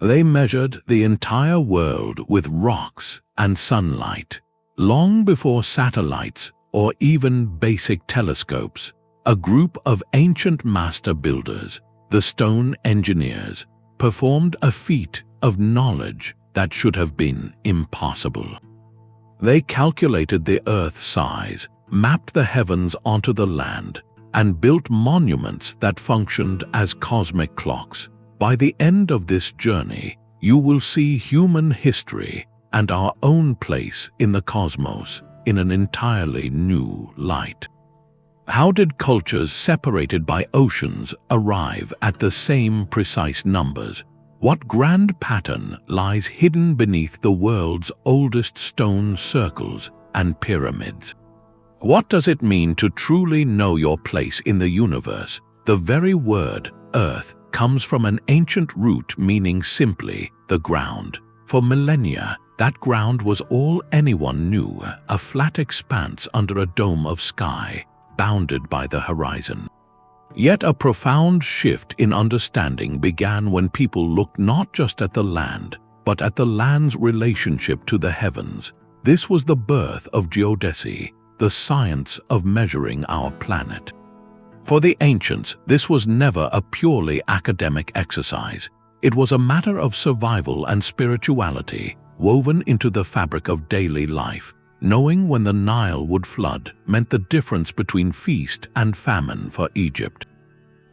They measured the entire world with rocks and sunlight. Long before satellites or even basic telescopes, a group of ancient master builders, the stone engineers, performed a feat of knowledge that should have been impossible. They calculated the Earth's size, mapped the heavens onto the land, and built monuments that functioned as cosmic clocks. By the end of this journey, you will see human history and our own place in the cosmos in an entirely new light. How did cultures separated by oceans arrive at the same precise numbers? What grand pattern lies hidden beneath the world's oldest stone circles and pyramids? What does it mean to truly know your place in the universe? The very word Earth comes from an ancient root meaning simply the ground. For millennia, that ground was all anyone knew, a flat expanse under a dome of sky, bounded by the horizon. Yet a profound shift in understanding began when people looked not just at the land, but at the land's relationship to the heavens. This was the birth of Geodesy, the science of measuring our planet. For the ancients, this was never a purely academic exercise. It was a matter of survival and spirituality, woven into the fabric of daily life. Knowing when the Nile would flood meant the difference between feast and famine for Egypt.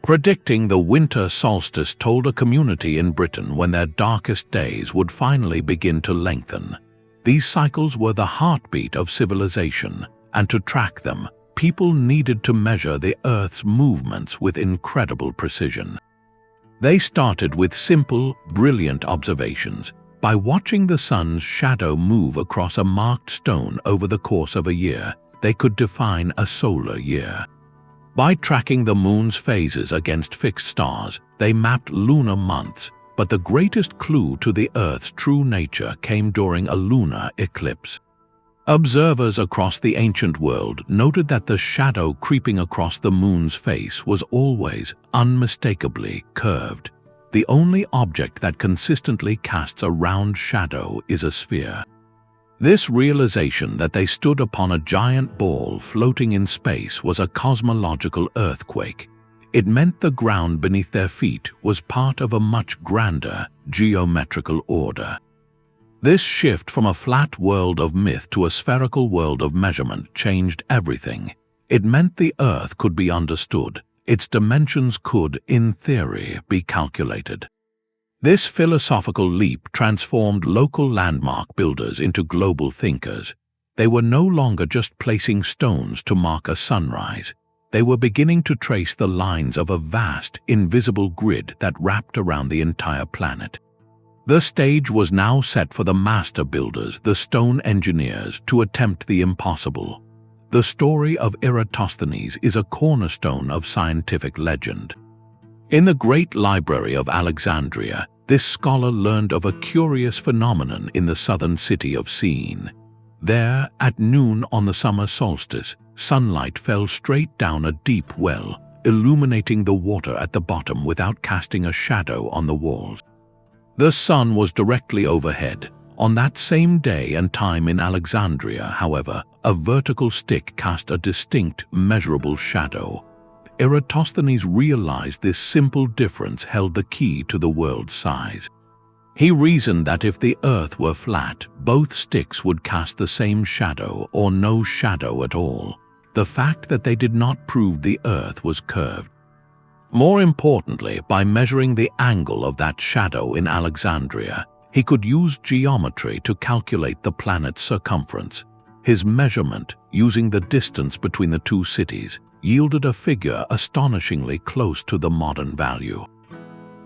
Predicting the winter solstice told a community in Britain when their darkest days would finally begin to lengthen. These cycles were the heartbeat of civilization, and to track them, people needed to measure the Earth's movements with incredible precision. They started with simple, brilliant observations. By watching the sun's shadow move across a marked stone over the course of a year, they could define a solar year. By tracking the moon's phases against fixed stars, they mapped lunar months, but the greatest clue to the Earth's true nature came during a lunar eclipse. Observers across the ancient world noted that the shadow creeping across the moon's face was always unmistakably curved. The only object that consistently casts a round shadow is a sphere. This realization that they stood upon a giant ball floating in space was a cosmological earthquake. It meant the ground beneath their feet was part of a much grander geometrical order. This shift from a flat world of myth to a spherical world of measurement changed everything. It meant the Earth could be understood. Its dimensions could, in theory, be calculated. This philosophical leap transformed local landmark builders into global thinkers. They were no longer just placing stones to mark a sunrise. They were beginning to trace the lines of a vast, invisible grid that wrapped around the entire planet. The stage was now set for the master builders, the stone engineers, to attempt the impossible. The story of Eratosthenes is a cornerstone of scientific legend. In the Great Library of Alexandria, this scholar learned of a curious phenomenon in the southern city of Syene. There, at noon on the summer solstice, sunlight fell straight down a deep well, illuminating the water at the bottom without casting a shadow on the walls. The sun was directly overhead. On that same day and time in Alexandria, however, a vertical stick cast a distinct, measurable shadow. Eratosthenes realized this simple difference held the key to the world's size. He reasoned that if the Earth were flat, both sticks would cast the same shadow or no shadow at all. The fact that they did not prove the Earth was curved. More importantly, by measuring the angle of that shadow in Alexandria, he could use geometry to calculate the planet's circumference. His measurement, using the distance between the two cities, yielded a figure astonishingly close to the modern value.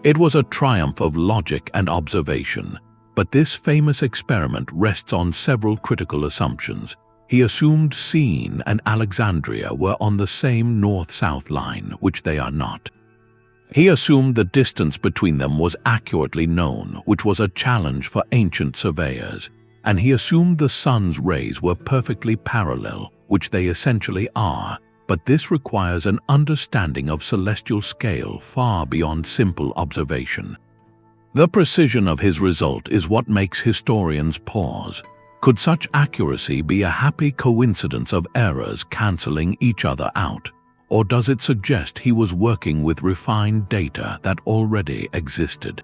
It was a triumph of logic and observation, but this famous experiment rests on several critical assumptions. He assumed Syene and Alexandria were on the same north-south line, which they are not. He assumed the distance between them was accurately known, which was a challenge for ancient surveyors, and he assumed the sun's rays were perfectly parallel, which they essentially are, but this requires an understanding of celestial scale far beyond simple observation. The precision of his result is what makes historians pause. Could such accuracy be a happy coincidence of errors cancelling each other out? Or does it suggest he was working with refined data that already existed?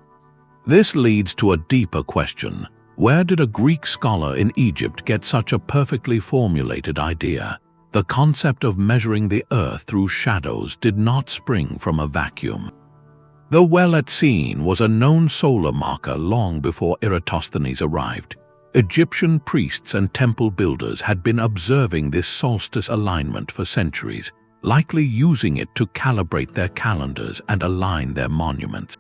This leads to a deeper question. Where did a Greek scholar in Egypt get such a perfectly formulated idea? The concept of measuring the Earth through shadows did not spring from a vacuum. The well at Syene was a known solar marker long before Eratosthenes arrived. Egyptian priests and temple builders had been observing this solstice alignment for centuries, likely using it to calibrate their calendars and align their monuments.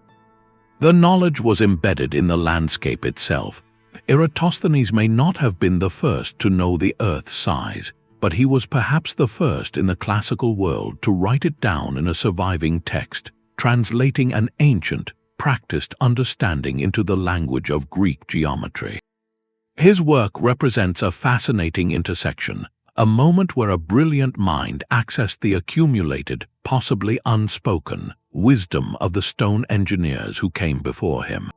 The knowledge was embedded in the landscape itself. Eratosthenes may not have been the first to know the Earth's size, but he was perhaps the first in the classical world to write it down in a surviving text, translating an ancient, practiced understanding into the language of Greek geometry. His work represents a fascinating intersection, a moment where a brilliant mind accessed the accumulated, possibly unspoken, wisdom of the stone engineers who came before him.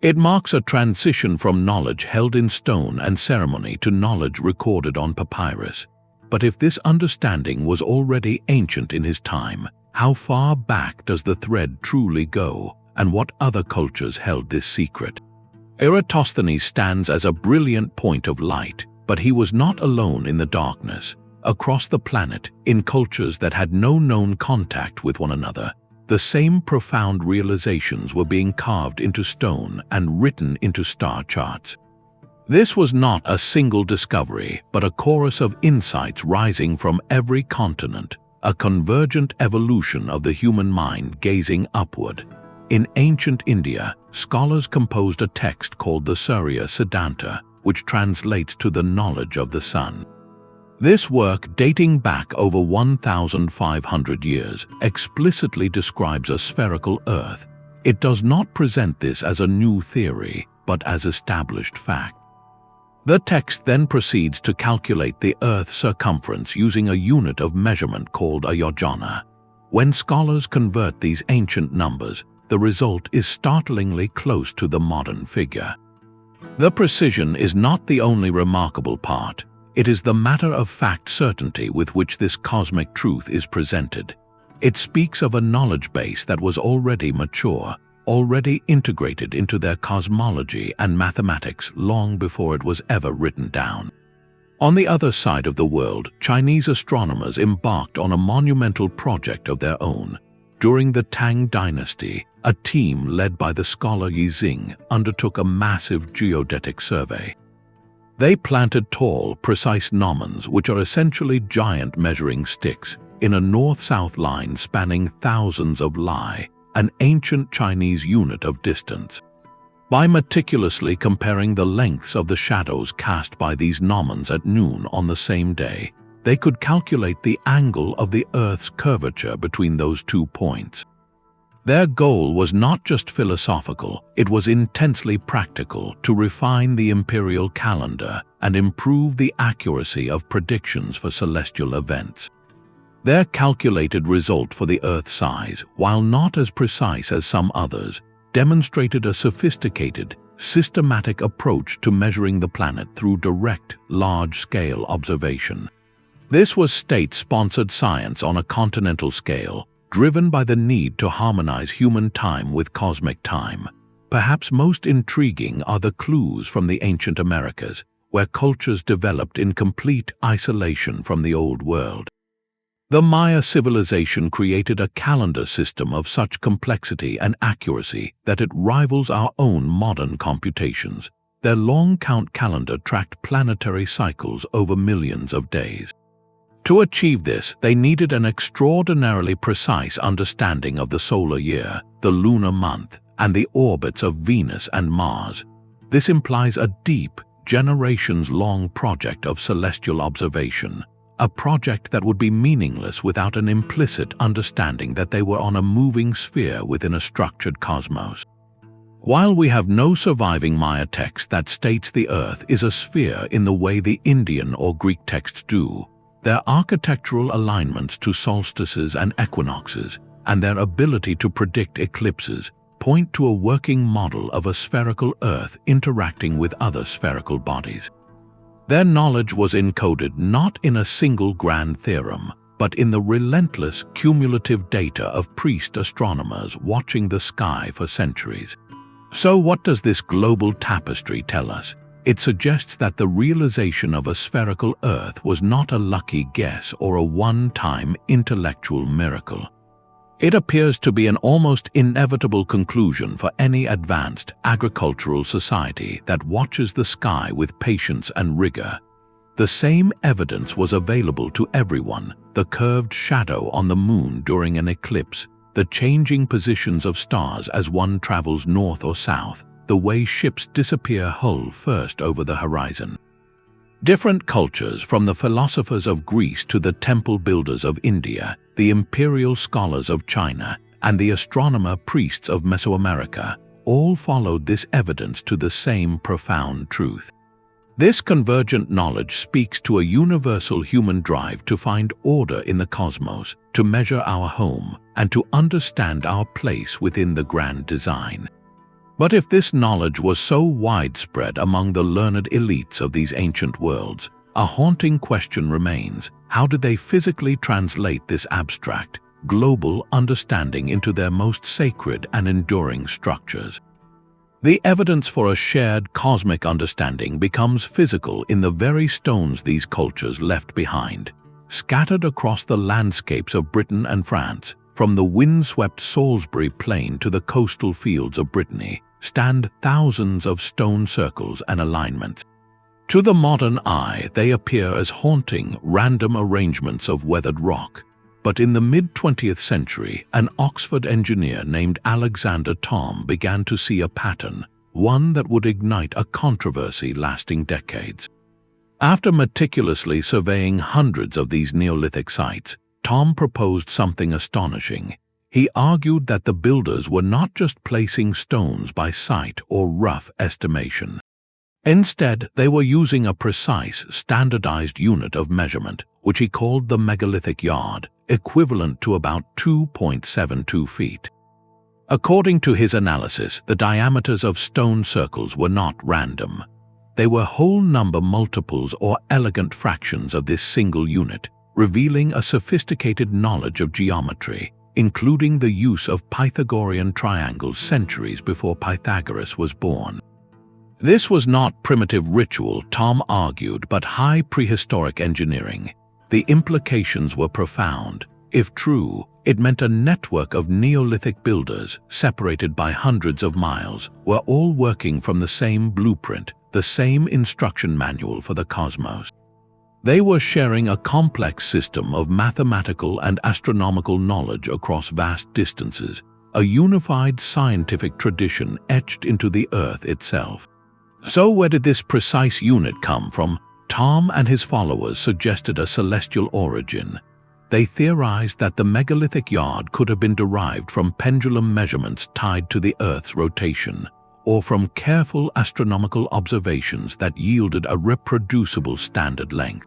It marks a transition from knowledge held in stone and ceremony to knowledge recorded on papyrus. But if this understanding was already ancient in his time, how far back does the thread truly go, and what other cultures held this secret? Eratosthenes stands as a brilliant point of light, but he was not alone in the darkness. Across the planet, in cultures that had no known contact with one another, the same profound realizations were being carved into stone and written into star charts. This was not a single discovery, but a chorus of insights rising from every continent, a convergent evolution of the human mind gazing upward. In ancient India, scholars composed a text called the Surya Siddhanta, which translates to the knowledge of the sun. This work, dating back over 1,500 years, explicitly describes a spherical Earth. It does not present this as a new theory, but as established fact. The text then proceeds to calculate the Earth's circumference using a unit of measurement called a yojana. When scholars convert these ancient numbers, the result is startlingly close to the modern figure. The precision is not the only remarkable part. It is the matter-of-fact certainty with which this cosmic truth is presented. It speaks of a knowledge base that was already mature, already integrated into their cosmology and mathematics long before it was ever written down. On the other side of the world, Chinese astronomers embarked on a monumental project of their own. During the Tang Dynasty, a team led by the scholar Yi Xing undertook a massive geodetic survey. They planted tall, precise gnomons, which are essentially giant measuring sticks, in a north-south line spanning thousands of li, an ancient Chinese unit of distance. By meticulously comparing the lengths of the shadows cast by these gnomons at noon on the same day, they could calculate the angle of the Earth's curvature between those 2 points. Their goal was not just philosophical, it was intensely practical to refine the imperial calendar and improve the accuracy of predictions for celestial events. Their calculated result for the Earth's size, while not as precise as some others, demonstrated a sophisticated, systematic approach to measuring the planet through direct, large-scale observation. This was state-sponsored science on a continental scale, driven by the need to harmonize human time with cosmic time. Perhaps most intriguing are the clues from the ancient Americas, where cultures developed in complete isolation from the Old World. The Maya civilization created a calendar system of such complexity and accuracy that it rivals our own modern computations. Their long count calendar tracked planetary cycles over millions of days. To achieve this, they needed an extraordinarily precise understanding of the solar year, the lunar month, and the orbits of Venus and Mars. This implies a deep, generations-long project of celestial observation, a project that would be meaningless without an implicit understanding that they were on a moving sphere within a structured cosmos. While we have no surviving Maya text that states the Earth is a sphere in the way the Indian or Greek texts do, their architectural alignments to solstices and equinoxes, and their ability to predict eclipses, point to a working model of a spherical Earth interacting with other spherical bodies. Their knowledge was encoded not in a single grand theorem, but in the relentless cumulative data of priest astronomers watching the sky for centuries. So what does this global tapestry tell us? It suggests that the realization of a spherical Earth was not a lucky guess or a one-time intellectual miracle. It appears to be an almost inevitable conclusion for any advanced agricultural society that watches the sky with patience and rigor. The same evidence was available to everyone: the curved shadow on the moon during an eclipse, the changing positions of stars as one travels north or south, the way ships disappear hull first over the horizon. Different cultures, from the philosophers of Greece to the temple builders of India, the imperial scholars of China, and the astronomer priests of Mesoamerica, all followed this evidence to the same profound truth. This convergent knowledge speaks to a universal human drive to find order in the cosmos, to measure our home, and to understand our place within the grand design. But if this knowledge was so widespread among the learned elites of these ancient worlds, a haunting question remains: how did they physically translate this abstract, global understanding into their most sacred and enduring structures? The evidence for a shared cosmic understanding becomes physical in the very stones these cultures left behind. Scattered across the landscapes of Britain and France, from the windswept Salisbury Plain to the coastal fields of Brittany, stand thousands of stone circles and alignments. To the modern eye, they appear as haunting, random arrangements of weathered rock. But in the mid-20th century, an Oxford engineer named Alexander Thom began to see a pattern, one that would ignite a controversy lasting decades. After meticulously surveying hundreds of these Neolithic sites, Thom proposed something astonishing. He argued that the builders were not just placing stones by sight or rough estimation. Instead, they were using a precise, standardized unit of measurement, which he called the megalithic yard, equivalent to about 2.72 feet. According to his analysis, the diameters of stone circles were not random. They were whole number multiples or elegant fractions of this single unit, revealing a sophisticated knowledge of geometry, including the use of Pythagorean triangles centuries before Pythagoras was born. This was not primitive ritual, Thom argued, but high prehistoric engineering. The implications were profound. If true, it meant a network of Neolithic builders, separated by hundreds of miles, were all working from the same blueprint, the same instruction manual for the cosmos. They were sharing a complex system of mathematical and astronomical knowledge across vast distances, a unified scientific tradition etched into the Earth itself. So where did this precise unit come from? Thom and his followers suggested a celestial origin. They theorized that the megalithic yard could have been derived from pendulum measurements tied to the Earth's rotation, or from careful astronomical observations that yielded a reproducible standard length.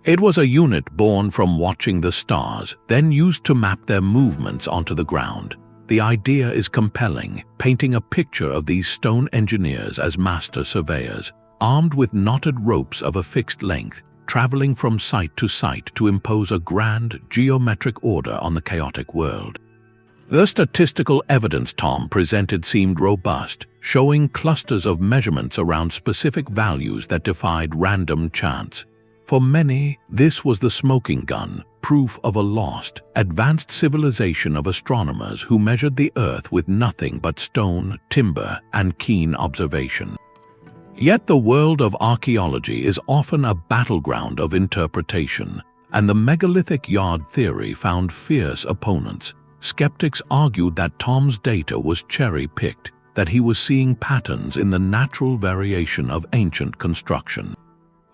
It was a unit born from watching the stars, then used to map their movements onto the ground. The idea is compelling, painting a picture of these stone engineers as master surveyors, armed with knotted ropes of a fixed length, traveling from site to site to impose a grand, geometric order on the chaotic world. The statistical evidence Thom presented seemed robust, showing clusters of measurements around specific values that defied random chance. For many, this was the smoking gun, proof of a lost, advanced civilization of astronomers who measured the Earth with nothing but stone, timber, and keen observation. Yet the world of archaeology is often a battleground of interpretation, and the megalithic yard theory found fierce opponents. Skeptics argued that Thom's data was cherry-picked, that he was seeing patterns in the natural variation of ancient construction.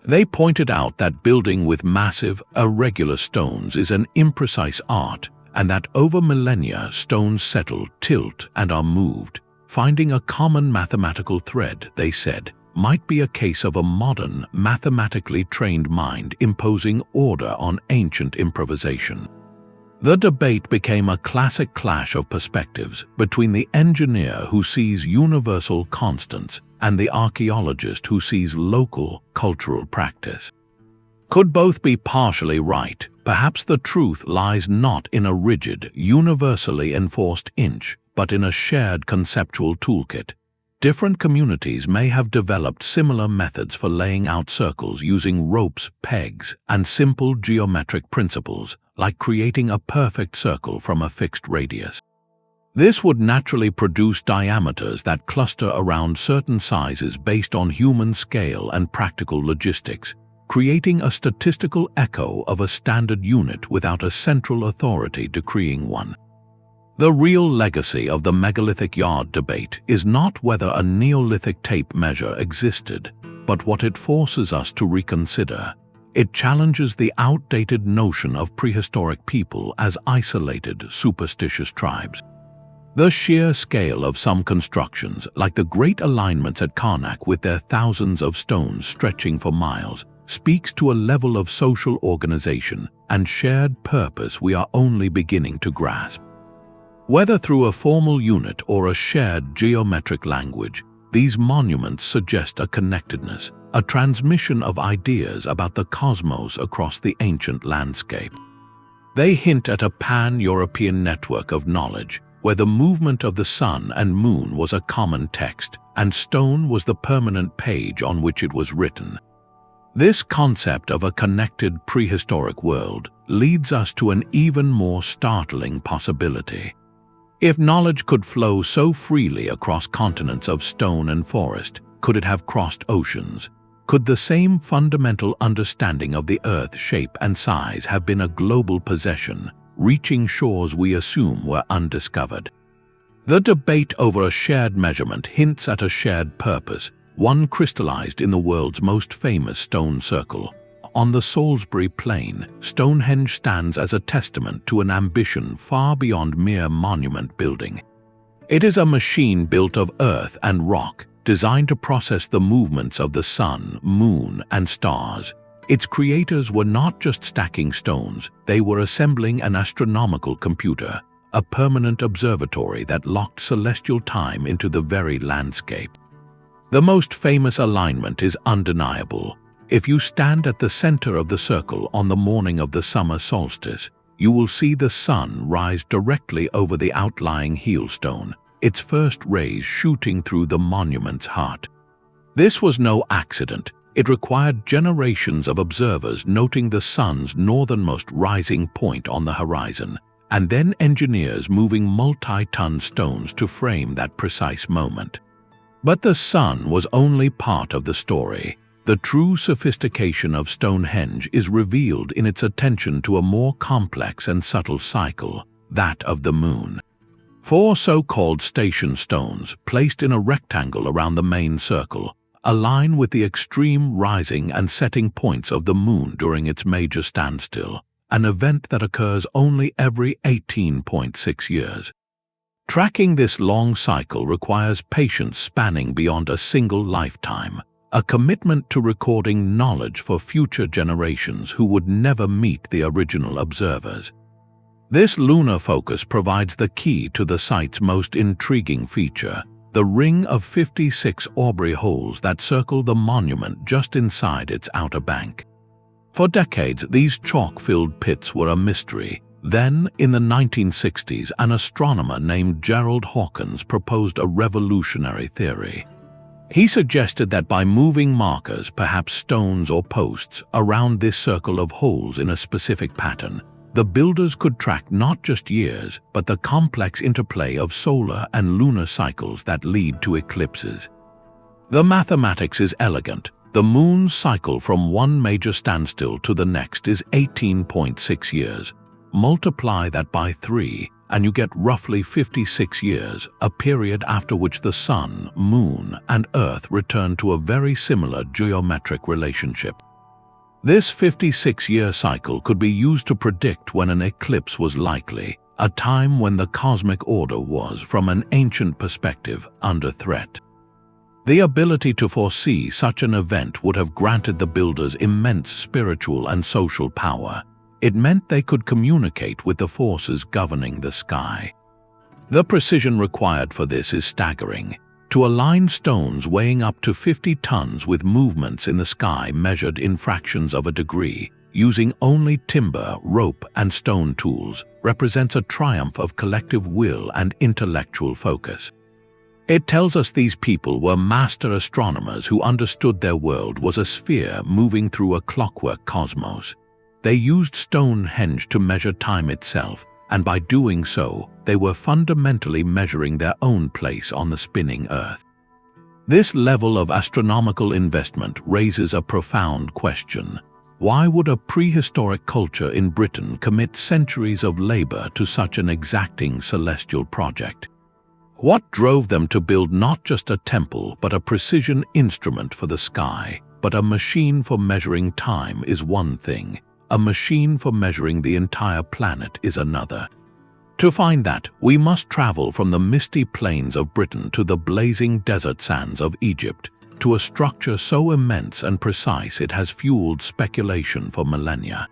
They pointed out that building with massive, irregular stones is an imprecise art, and that over millennia stones settle, tilt, and are moved. Finding a common mathematical thread, they said, might be a case of a modern, mathematically trained mind imposing order on ancient improvisation. The debate became a classic clash of perspectives between the engineer who sees universal constants and the archaeologist who sees local cultural practice. Could both be partially right? Perhaps the truth lies not in a rigid, universally enforced inch, but in a shared conceptual toolkit. Different communities may have developed similar methods for laying out circles using ropes, pegs, and simple geometric principles, like creating a perfect circle from a fixed radius. This would naturally produce diameters that cluster around certain sizes based on human scale and practical logistics, creating a statistical echo of a standard unit without a central authority decreeing one. The real legacy of the megalithic yard debate is not whether a Neolithic tape measure existed, but what it forces us to reconsider. It challenges the outdated notion of prehistoric people as isolated, superstitious tribes. The sheer scale of some constructions, like the great alignments at Karnak with their thousands of stones stretching for miles, speaks to a level of social organization and shared purpose we are only beginning to grasp. Whether through a formal unit or a shared geometric language, these monuments suggest a connectedness, a transmission of ideas about the cosmos across the ancient landscape. They hint at a pan-European network of knowledge, where the movement of the sun and moon was a common text, and stone was the permanent page on which it was written. This concept of a connected prehistoric world leads us to an even more startling possibility. If knowledge could flow so freely across continents of stone and forest, could it have crossed oceans? Could the same fundamental understanding of the Earth's shape and size have been a global possession, reaching shores we assume were undiscovered? The debate over a shared measurement hints at a shared purpose, one crystallized in the world's most famous stone circle. On the Salisbury Plain, Stonehenge stands as a testament to an ambition far beyond mere monument building. It is a machine built of earth and rock, designed to process the movements of the sun, moon, and stars. Its creators were not just stacking stones, they were assembling an astronomical computer, a permanent observatory that locked celestial time into the very landscape. The most famous alignment is undeniable. If you stand at the center of the circle on the morning of the summer solstice, you will see the sun rise directly over the outlying heelstone, its first rays shooting through the monument's heart. This was no accident. It required generations of observers noting the sun's northernmost rising point on the horizon, and then engineers moving multi-ton stones to frame that precise moment. But the sun was only part of the story. The true sophistication of Stonehenge is revealed in its attention to a more complex and subtle cycle, that of the moon. 4 so-called station stones, placed in a rectangle around the main circle, align with the extreme rising and setting points of the moon during its major standstill, an event that occurs only every 18.6 years. Tracking this long cycle requires patience spanning beyond a single lifetime, a commitment to recording knowledge for future generations who would never meet the original observers. This lunar focus provides the key to the site's most intriguing feature, the ring of 56 Aubrey holes that circle the monument just inside its outer bank. For decades, these chalk-filled pits were a mystery. Then, in the 1960s, an astronomer named Gerald Hawkins proposed a revolutionary theory. He suggested that by moving markers, perhaps stones or posts, around this circle of holes in a specific pattern, the builders could track not just years, but the complex interplay of solar and lunar cycles that lead to eclipses. The mathematics is elegant. The moon's cycle from one major standstill to the next is 18.6 years. Multiply that by 3, and you get roughly 56 years, a period after which the sun, moon, and earth return to a very similar geometric relationship. This 56-year cycle could be used to predict when an eclipse was likely, a time when the cosmic order was, from an ancient perspective, under threat. The ability to foresee such an event would have granted the builders immense spiritual and social power. It meant they could communicate with the forces governing the sky. The precision required for this is staggering. To align stones weighing up to 50 tons with movements in the sky measured in fractions of a degree, using only timber, rope, and stone tools, represents a triumph of collective will and intellectual focus. It tells us these people were master astronomers who understood their world was a sphere moving through a clockwork cosmos. They used Stonehenge to measure time itself, and by doing so, they were fundamentally measuring their own place on the spinning Earth. This level of astronomical investment raises a profound question. Why would a prehistoric culture in Britain commit centuries of labor to such an exacting celestial project? What drove them to build not just a temple but a precision instrument for the sky? But a machine for measuring time is one thing. A machine for measuring the entire planet is another. To find that, we must travel from the misty plains of Britain to the blazing desert sands of Egypt, to a structure so immense and precise it has fueled speculation for millennia.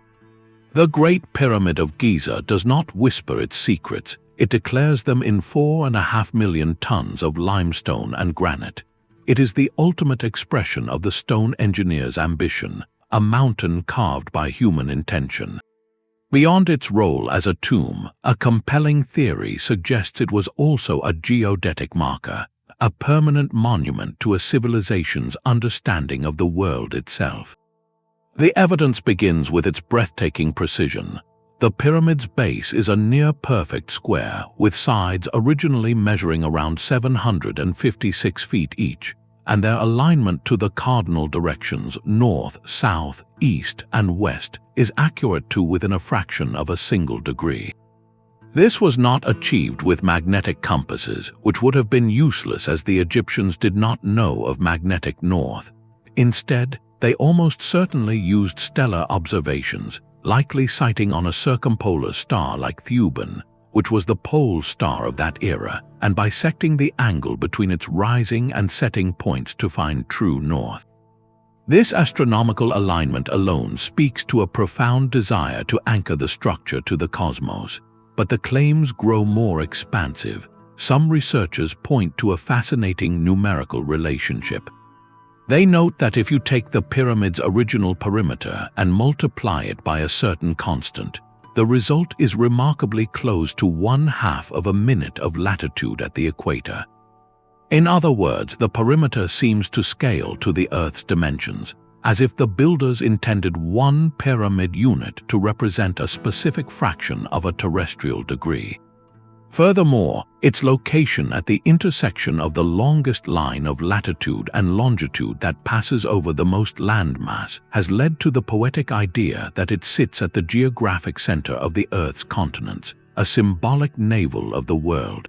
The Great Pyramid of Giza does not whisper its secrets, it declares them in 4.5 million tons of limestone and granite. It is the ultimate expression of the stone engineer's ambition, a mountain carved by human intention. Beyond its role as a tomb, a compelling theory suggests it was also a geodetic marker, a permanent monument to a civilization's understanding of the world itself. The evidence begins with its breathtaking precision. The pyramid's base is a near-perfect square, with sides originally measuring around 756 feet each, and their alignment to the cardinal directions north, south, east, and west is accurate to within a fraction of a single degree. This was not achieved with magnetic compasses, which would have been useless as the Egyptians did not know of magnetic north. Instead, they almost certainly used stellar observations, likely sighting on a circumpolar star like Thuban, which was the pole star of that era, and bisecting the angle between its rising and setting points to find true north. This astronomical alignment alone speaks to a profound desire to anchor the structure to the cosmos, but the claims grow more expansive. Some researchers point to a fascinating numerical relationship. They note that if you take the pyramid's original perimeter and multiply it by a certain constant, the result is remarkably close to 1/2 of a minute of latitude at the equator. In other words, the perimeter seems to scale to the Earth's dimensions, as if the builders intended one pyramid unit to represent a specific fraction of a terrestrial degree. Furthermore, its location at the intersection of the longest line of latitude and longitude that passes over the most landmass has led to the poetic idea that it sits at the geographic center of the Earth's continents, a symbolic navel of the world.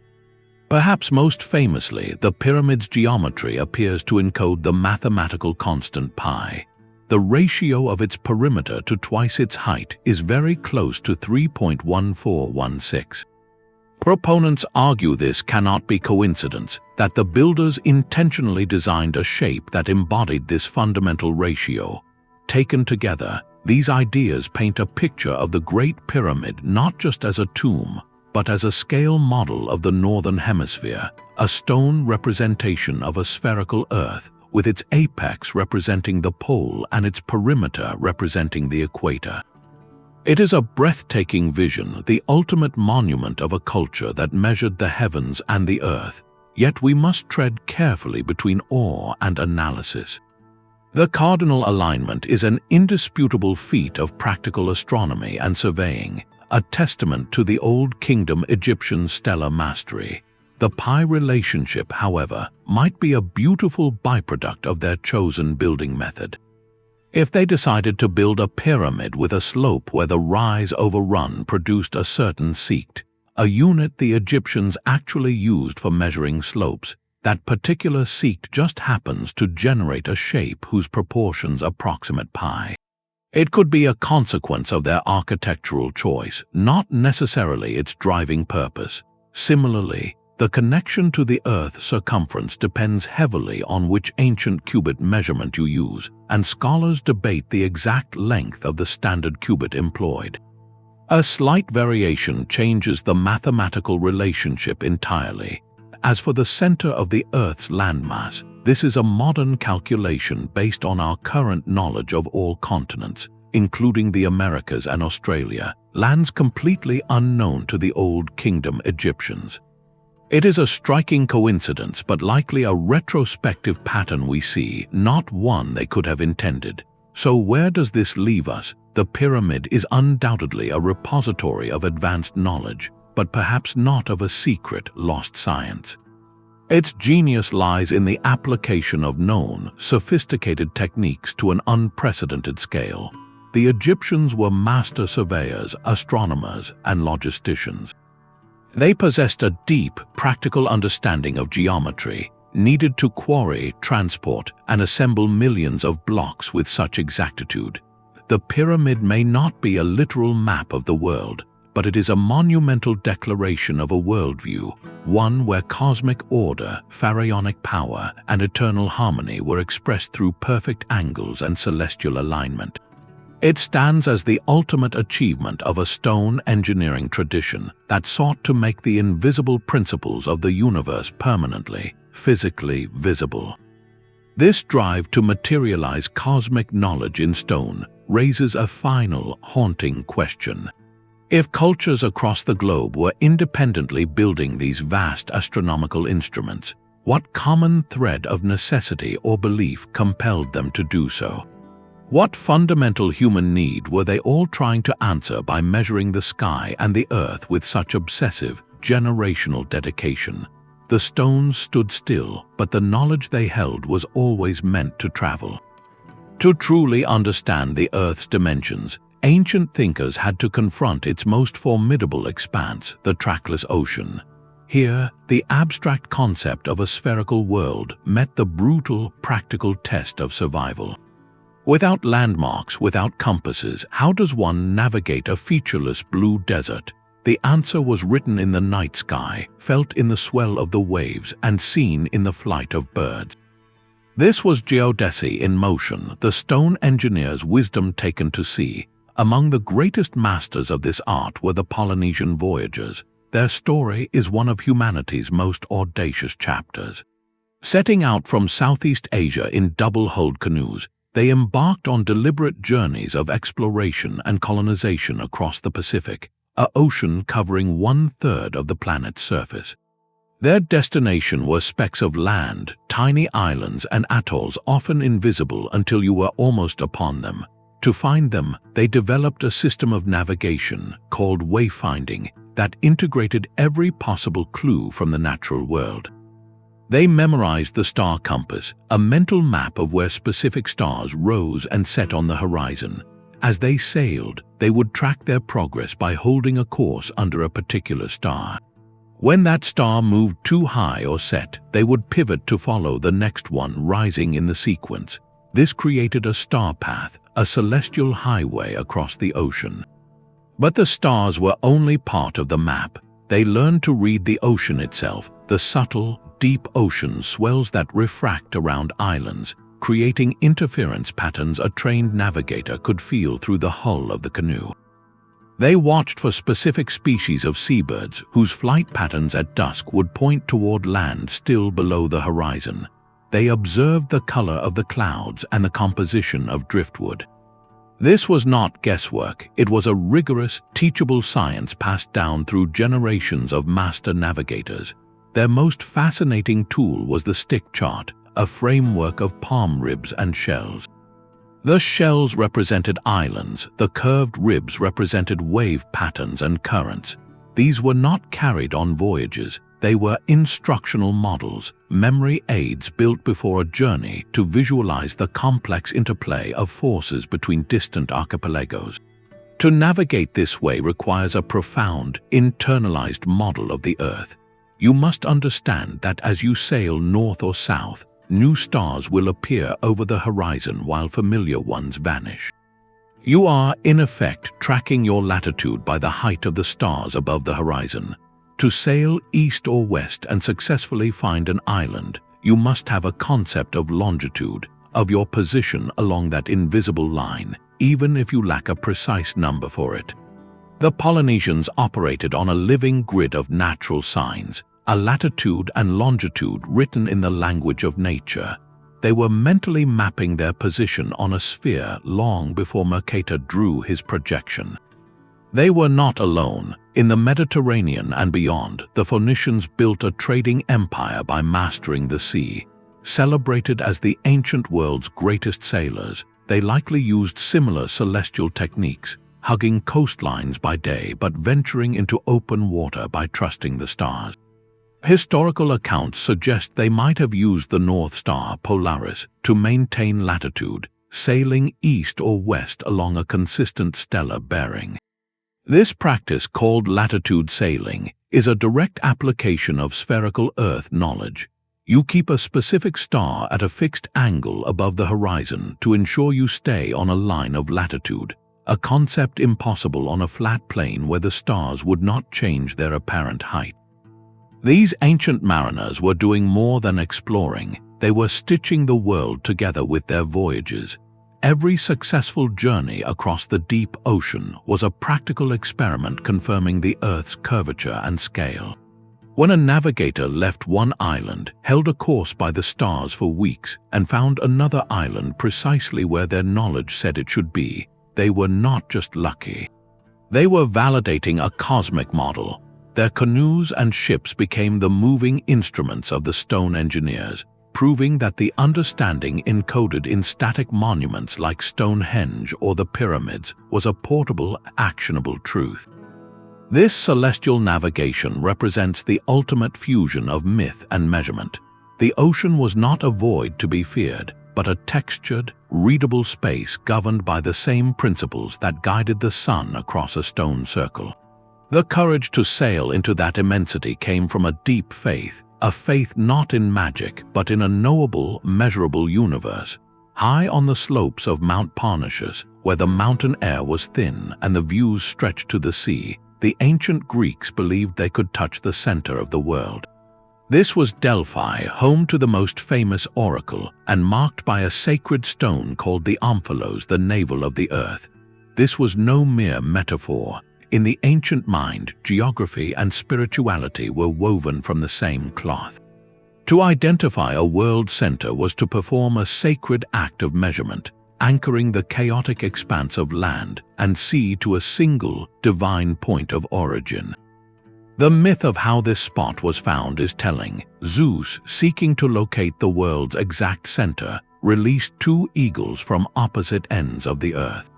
Perhaps most famously, the pyramid's geometry appears to encode the mathematical constant pi. The ratio of its perimeter to twice its height is very close to 3.1416. Proponents argue this cannot be coincidence, that the builders intentionally designed a shape that embodied this fundamental ratio. Taken together, these ideas paint a picture of the Great Pyramid not just as a tomb, but as a scale model of the Northern Hemisphere, a stone representation of a spherical Earth, with its apex representing the pole and its perimeter representing the equator. It is a breathtaking vision, the ultimate monument of a culture that measured the heavens and the earth, yet we must tread carefully between awe and analysis. The cardinal alignment is an indisputable feat of practical astronomy and surveying, a testament to the Old Kingdom Egyptian stellar mastery. The pi relationship, however, might be a beautiful byproduct of their chosen building method. If they decided to build a pyramid with a slope where the rise over run produced a certain sect, a unit the Egyptians actually used for measuring slopes, that particular sect just happens to generate a shape whose proportions approximate pi. It could be a consequence of their architectural choice, not necessarily its driving purpose. Similarly, the connection to the Earth's circumference depends heavily on which ancient cubit measurement you use, and scholars debate the exact length of the standard cubit employed. A slight variation changes the mathematical relationship entirely. As for the center of the Earth's landmass, this is a modern calculation based on our current knowledge of all continents, including the Americas and Australia, lands completely unknown to the Old Kingdom Egyptians. It is a striking coincidence, but likely a retrospective pattern we see, not one they could have intended. So where does this leave us? The pyramid is undoubtedly a repository of advanced knowledge, but perhaps not of a secret, lost science. Its genius lies in the application of known, sophisticated techniques to an unprecedented scale. The Egyptians were master surveyors, astronomers, and logisticians. They possessed a deep, practical understanding of geometry, needed to quarry, transport, and assemble millions of blocks with such exactitude. The pyramid may not be a literal map of the world, but it is a monumental declaration of a worldview, one where cosmic order, pharaonic power, and eternal harmony were expressed through perfect angles and celestial alignment. It stands as the ultimate achievement of a stone engineering tradition that sought to make the invisible principles of the universe permanently, physically visible. This drive to materialize cosmic knowledge in stone raises a final, haunting question. If cultures across the globe were independently building these vast astronomical instruments, what common thread of necessity or belief compelled them to do so? What fundamental human need were they all trying to answer by measuring the sky and the earth with such obsessive, generational dedication? The stones stood still, but the knowledge they held was always meant to travel. To truly understand the Earth's dimensions, ancient thinkers had to confront its most formidable expanse, the trackless ocean. Here, the abstract concept of a spherical world met the brutal, practical test of survival. Without landmarks, without compasses, how does one navigate a featureless blue desert? The answer was written in the night sky, felt in the swell of the waves, and seen in the flight of birds. This was geodesy in motion, the stone engineer's wisdom taken to sea. Among the greatest masters of this art were the Polynesian voyagers. Their story is one of humanity's most audacious chapters. Setting out from Southeast Asia in double-hulled canoes, they embarked on deliberate journeys of exploration and colonization across the Pacific, an ocean covering 1/3 of the planet's surface. Their destination were specks of land, tiny islands and atolls often invisible until you were almost upon them. To find them, they developed a system of navigation, called wayfinding, that integrated every possible clue from the natural world. They memorized the star compass, a mental map of where specific stars rose and set on the horizon. As they sailed, they would track their progress by holding a course under a particular star. When that star moved too high or set, they would pivot to follow the next one rising in the sequence. This created a star path, a celestial highway across the ocean. But the stars were only part of the map. They learned to read the ocean itself, the subtle, deep ocean swells that refract around islands, creating interference patterns a trained navigator could feel through the hull of the canoe. They watched for specific species of seabirds whose flight patterns at dusk would point toward land still below the horizon. They observed the color of the clouds and the composition of driftwood. This was not guesswork, it was a rigorous, teachable science passed down through generations of master navigators. Their most fascinating tool was the stick chart, a framework of palm ribs and shells. The shells represented islands, the curved ribs represented wave patterns and currents. These were not carried on voyages, they were instructional models, memory aids built before a journey to visualize the complex interplay of forces between distant archipelagos. To navigate this way requires a profound, internalized model of the Earth. You must understand that as you sail north or south, new stars will appear over the horizon while familiar ones vanish. You are, in effect, tracking your latitude by the height of the stars above the horizon. To sail east or west and successfully find an island, you must have a concept of longitude, of your position along that invisible line, even if you lack a precise number for it. The Polynesians operated on a living grid of natural signs, a latitude and longitude written in the language of nature. They were mentally mapping their position on a sphere long before Mercator drew his projection. They were not alone. In the Mediterranean and beyond, the Phoenicians built a trading empire by mastering the sea. Celebrated as the ancient world's greatest sailors, they likely used similar celestial techniques, hugging coastlines by day but venturing into open water by trusting the stars. Historical accounts suggest they might have used the North Star, Polaris, to maintain latitude, sailing east or west along a consistent stellar bearing. This practice, called latitude sailing, is a direct application of spherical Earth knowledge. You keep a specific star at a fixed angle above the horizon to ensure you stay on a line of latitude, a concept impossible on a flat plane where the stars would not change their apparent height. These ancient mariners were doing more than exploring. They were stitching the world together with their voyages. Every successful journey across the deep ocean was a practical experiment confirming the Earth's curvature and scale. When a navigator left one island, held a course by the stars for weeks, and found another island precisely where their knowledge said it should be, they were not just lucky. They were validating a cosmic model. Their canoes and ships became the moving instruments of the stone engineers, proving that the understanding encoded in static monuments like Stonehenge or the pyramids was a portable, actionable truth. This celestial navigation represents the ultimate fusion of myth and measurement. The ocean was not a void to be feared, but a textured, readable space governed by the same principles that guided the sun across a stone circle. The courage to sail into that immensity came from a deep faith, a faith not in magic but in a knowable, measurable universe. High on the slopes of Mount Parnassus, where the mountain air was thin and the views stretched to the sea, the ancient Greeks believed they could touch the center of the world. This was Delphi, home to the most famous oracle, and marked by a sacred stone called the omphalos, the navel of the earth. This was no mere metaphor. In the ancient mind, geography and spirituality were woven from the same cloth. To identify a world center was to perform a sacred act of measurement, anchoring the chaotic expanse of land and sea to a single, divine point of origin. The myth of how this spot was found is telling. Zeus, seeking to locate the world's exact center, released two eagles from opposite ends of the earth.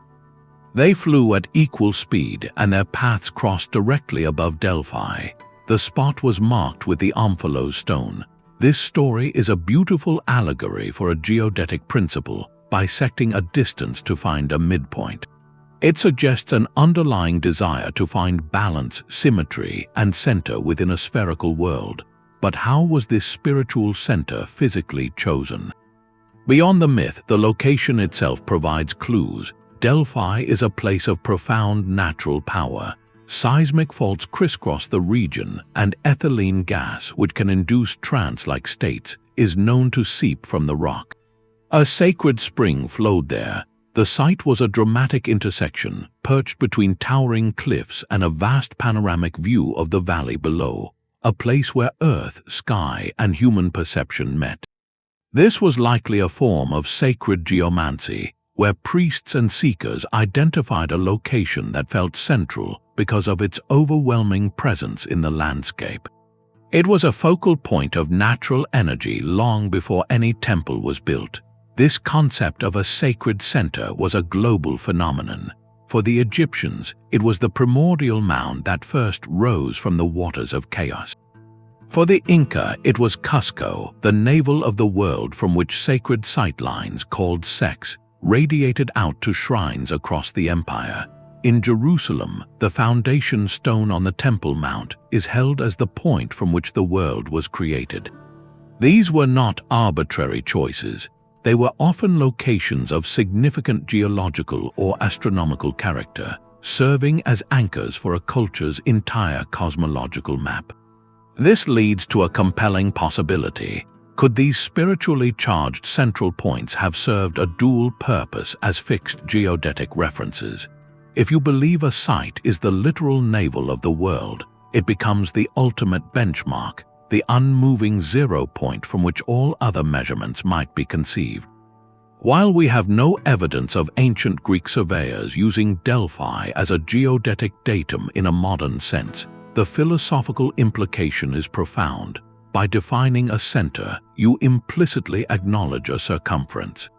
They flew at equal speed and their paths crossed directly above Delphi. The spot was marked with the omphalos stone. This story is a beautiful allegory for a geodetic principle, bisecting a distance to find a midpoint. It suggests an underlying desire to find balance, symmetry, and center within a spherical world. But how was this spiritual center physically chosen? Beyond the myth, the location itself provides clues. Delphi is a place of profound natural power. Seismic faults crisscross the region, and ethylene gas, which can induce trance-like states, is known to seep from the rock. A sacred spring flowed there. The site was a dramatic intersection, perched between towering cliffs and a vast panoramic view of the valley below, a place where earth, sky, and human perception met. This was likely a form of sacred geomancy, where priests and seekers identified a location that felt central because of its overwhelming presence in the landscape. It was a focal point of natural energy long before any temple was built. This concept of a sacred center was a global phenomenon. For the Egyptians, it was the primordial mound that first rose from the waters of chaos. For the Inca, it was Cusco, the navel of the world from which sacred sightlines called sex radiated out to shrines across the empire. In Jerusalem, the foundation stone on the Temple Mount is held as the point from which the world was created. These were not arbitrary choices. They were often locations of significant geological or astronomical character, serving as anchors for a culture's entire cosmological map. This leads to a compelling possibility. Could these spiritually charged central points have served a dual purpose as fixed geodetic references? If you believe a site is the literal navel of the world, it becomes the ultimate benchmark, the unmoving zero point from which all other measurements might be conceived. While we have no evidence of ancient Greek surveyors using Delphi as a geodetic datum in a modern sense, the philosophical implication is profound. By defining a center, you implicitly acknowledge a circumference.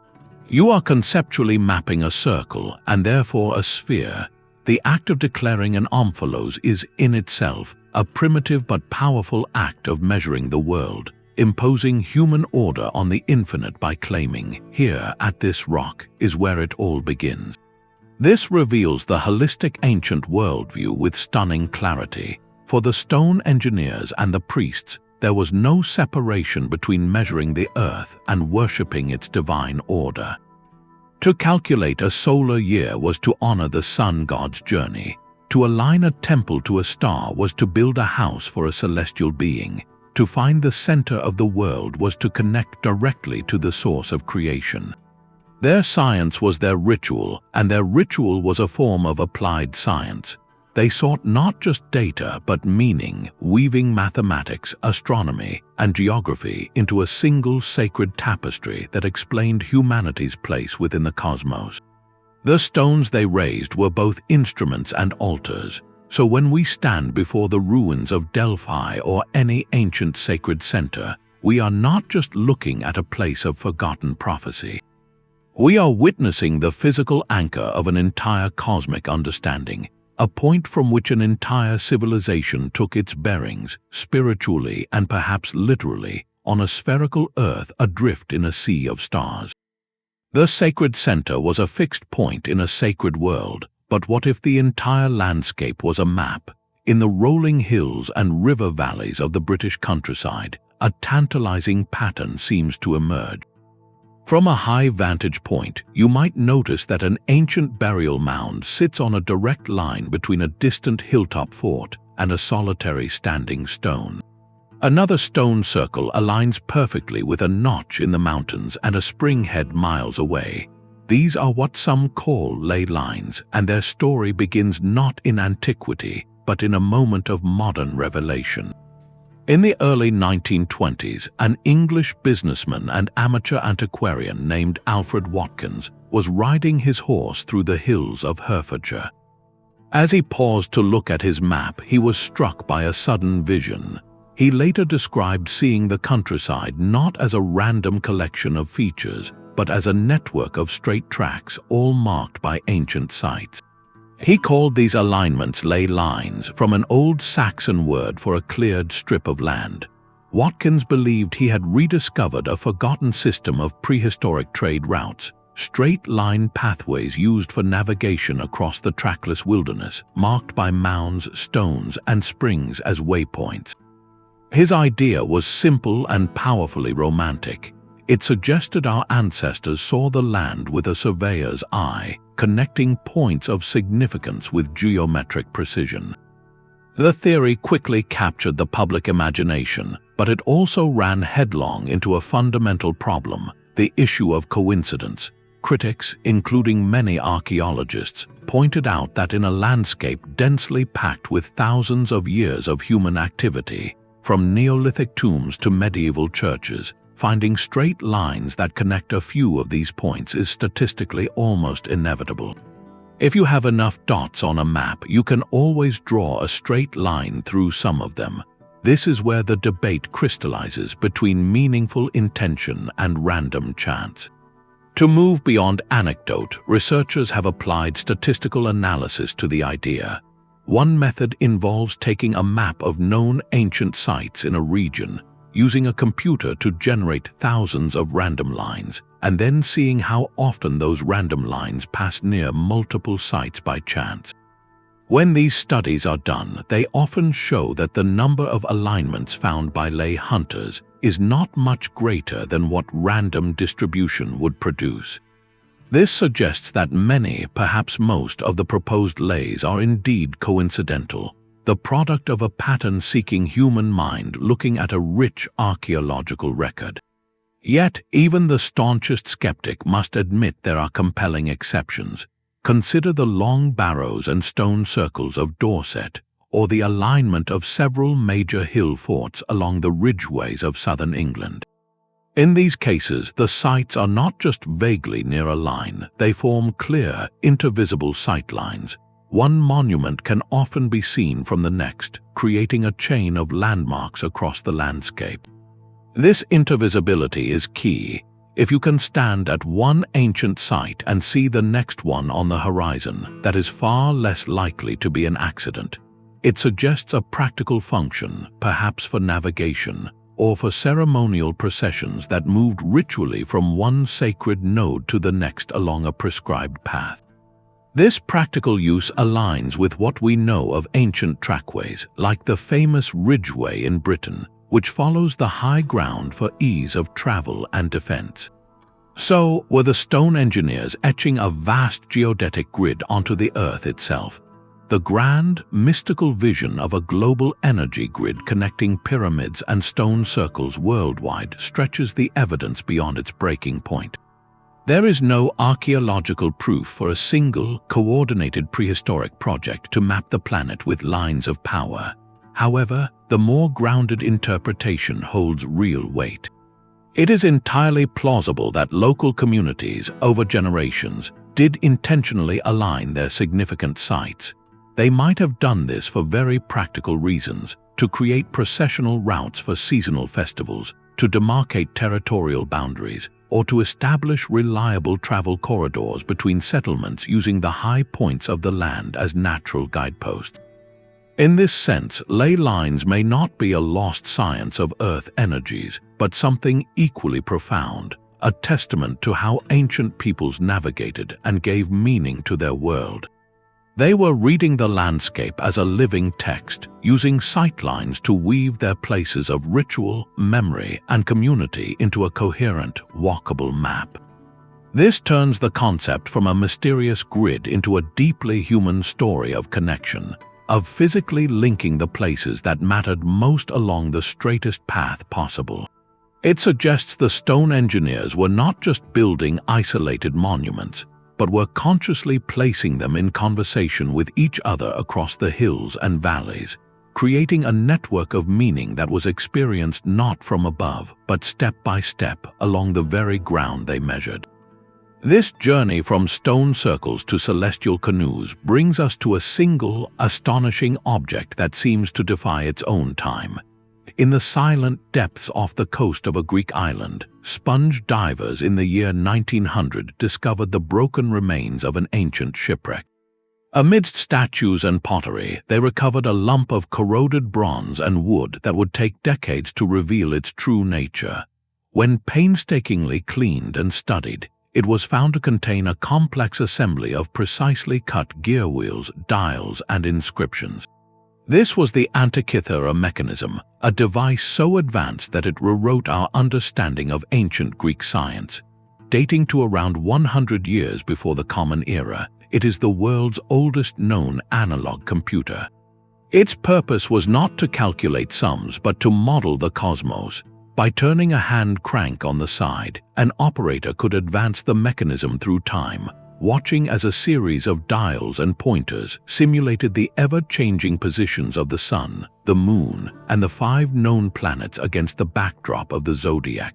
You are conceptually mapping a circle and therefore a sphere. The act of declaring an omphalos is in itself a primitive but powerful act of measuring the world, imposing human order on the infinite by claiming, here at this rock is where it all begins. This reveals the holistic ancient worldview with stunning clarity. For the stone engineers and the priests, there was no separation between measuring the earth and worshipping its divine order. To calculate a solar year was to honor the sun god's journey. To align a temple to a star was to build a house for a celestial being. To find the center of the world was to connect directly to the source of creation. Their science was their ritual, and their ritual was a form of applied science. They sought not just data but meaning, weaving mathematics, astronomy, and geography into a single sacred tapestry that explained humanity's place within the cosmos. The stones they raised were both instruments and altars, so when we stand before the ruins of Delphi or any ancient sacred center, we are not just looking at a place of forgotten prophecy. We are witnessing the physical anchor of an entire cosmic understanding, a point from which an entire civilization took its bearings, spiritually and perhaps literally, on a spherical earth adrift in a sea of stars. The sacred center was a fixed point in a sacred world, but what if the entire landscape was a map? In the rolling hills and river valleys of the British countryside, a tantalizing pattern seems to emerge. From a high vantage point, you might notice that an ancient burial mound sits on a direct line between a distant hilltop fort and a solitary standing stone. Another stone circle aligns perfectly with a notch in the mountains and a spring head miles away. These are what some call ley lines, and their story begins not in antiquity, but in a moment of modern revelation. In the early 1920s, an English businessman and amateur antiquarian named Alfred Watkins was riding his horse through the hills of Herefordshire. As he paused to look at his map, he was struck by a sudden vision. He later described seeing the countryside not as a random collection of features, but as a network of straight tracks all marked by ancient sites. He called these alignments ley lines, from an old Saxon word for a cleared strip of land. Watkins believed he had rediscovered a forgotten system of prehistoric trade routes, straight-line pathways used for navigation across the trackless wilderness, marked by mounds, stones, and springs as waypoints. His idea was simple and powerfully romantic. It suggested our ancestors saw the land with a surveyor's eye, connecting points of significance with geometric precision. The theory quickly captured the public imagination, but it also ran headlong into a fundamental problem, the issue of coincidence. Critics, including many archaeologists, pointed out that in a landscape densely packed with thousands of years of human activity, from Neolithic tombs to medieval churches, finding straight lines that connect a few of these points is statistically almost inevitable. If you have enough dots on a map, you can always draw a straight line through some of them. This is where the debate crystallizes between meaningful intention and random chance. To move beyond anecdote, researchers have applied statistical analysis to the idea. One method involves taking a map of known ancient sites in a region, using a computer to generate thousands of random lines, and then seeing how often those random lines pass near multiple sites by chance. When these studies are done, they often show that the number of alignments found by lay hunters is not much greater than what random distribution would produce. This suggests that many, perhaps most, of the proposed lays are indeed coincidental, the product of a pattern-seeking human mind looking at a rich archaeological record. Yet, even the staunchest skeptic must admit there are compelling exceptions. Consider the long barrows and stone circles of Dorset, or the alignment of several major hill forts along the ridgeways of southern England. In these cases, the sites are not just vaguely near a line, they form clear, intervisible sightlines. One monument can often be seen from the next, creating a chain of landmarks across the landscape. This intervisibility is key. If you can stand at one ancient site and see the next one on the horizon, that is far less likely to be an accident. It suggests a practical function, perhaps for navigation, or for ceremonial processions that moved ritually from one sacred node to the next along a prescribed path. This practical use aligns with what we know of ancient trackways, like the famous Ridgeway in Britain, which follows the high ground for ease of travel and defense. So, were the stone engineers etching a vast geodetic grid onto the Earth itself? The grand, mystical vision of a global energy grid connecting pyramids and stone circles worldwide stretches the evidence beyond its breaking point. There is no archaeological proof for a single, coordinated prehistoric project to map the planet with lines of power. However, the more grounded interpretation holds real weight. It is entirely plausible that local communities, over generations, did intentionally align their significant sites. They might have done this for very practical reasons, to create processional routes for seasonal festivals, to demarcate territorial boundaries, or to establish reliable travel corridors between settlements using the high points of the land as natural guideposts. In this sense, ley lines may not be a lost science of Earth energies, but something equally profound, a testament to how ancient peoples navigated and gave meaning to their world. They were reading the landscape as a living text, using sightlines to weave their places of ritual, memory, and community into a coherent, walkable map. This turns the concept from a mysterious grid into a deeply human story of connection, of physically linking the places that mattered most along the straightest path possible. It suggests the stone engineers were not just building isolated monuments, but were consciously placing them in conversation with each other across the hills and valleys, creating a network of meaning that was experienced not from above, but step by step along the very ground they measured. This journey from stone circles to celestial canoes brings us to a single, astonishing object that seems to defy its own time. In the silent depths off the coast of a Greek island, sponge divers in the year 1900 discovered the broken remains of an ancient shipwreck. Amidst statues and pottery, they recovered a lump of corroded bronze and wood that would take decades to reveal its true nature. When painstakingly cleaned and studied, it was found to contain a complex assembly of precisely cut gear wheels, dials, and inscriptions. This was the Antikythera Mechanism, a device so advanced that it rewrote our understanding of ancient Greek science. Dating to around 100 years before the Common Era, it is the world's oldest known analog computer. Its purpose was not to calculate sums but to model the cosmos. By turning a hand crank on the side, an operator could advance the mechanism through time, watching as a series of dials and pointers simulated the ever-changing positions of the Sun, the Moon, and the 5 known planets against the backdrop of the zodiac.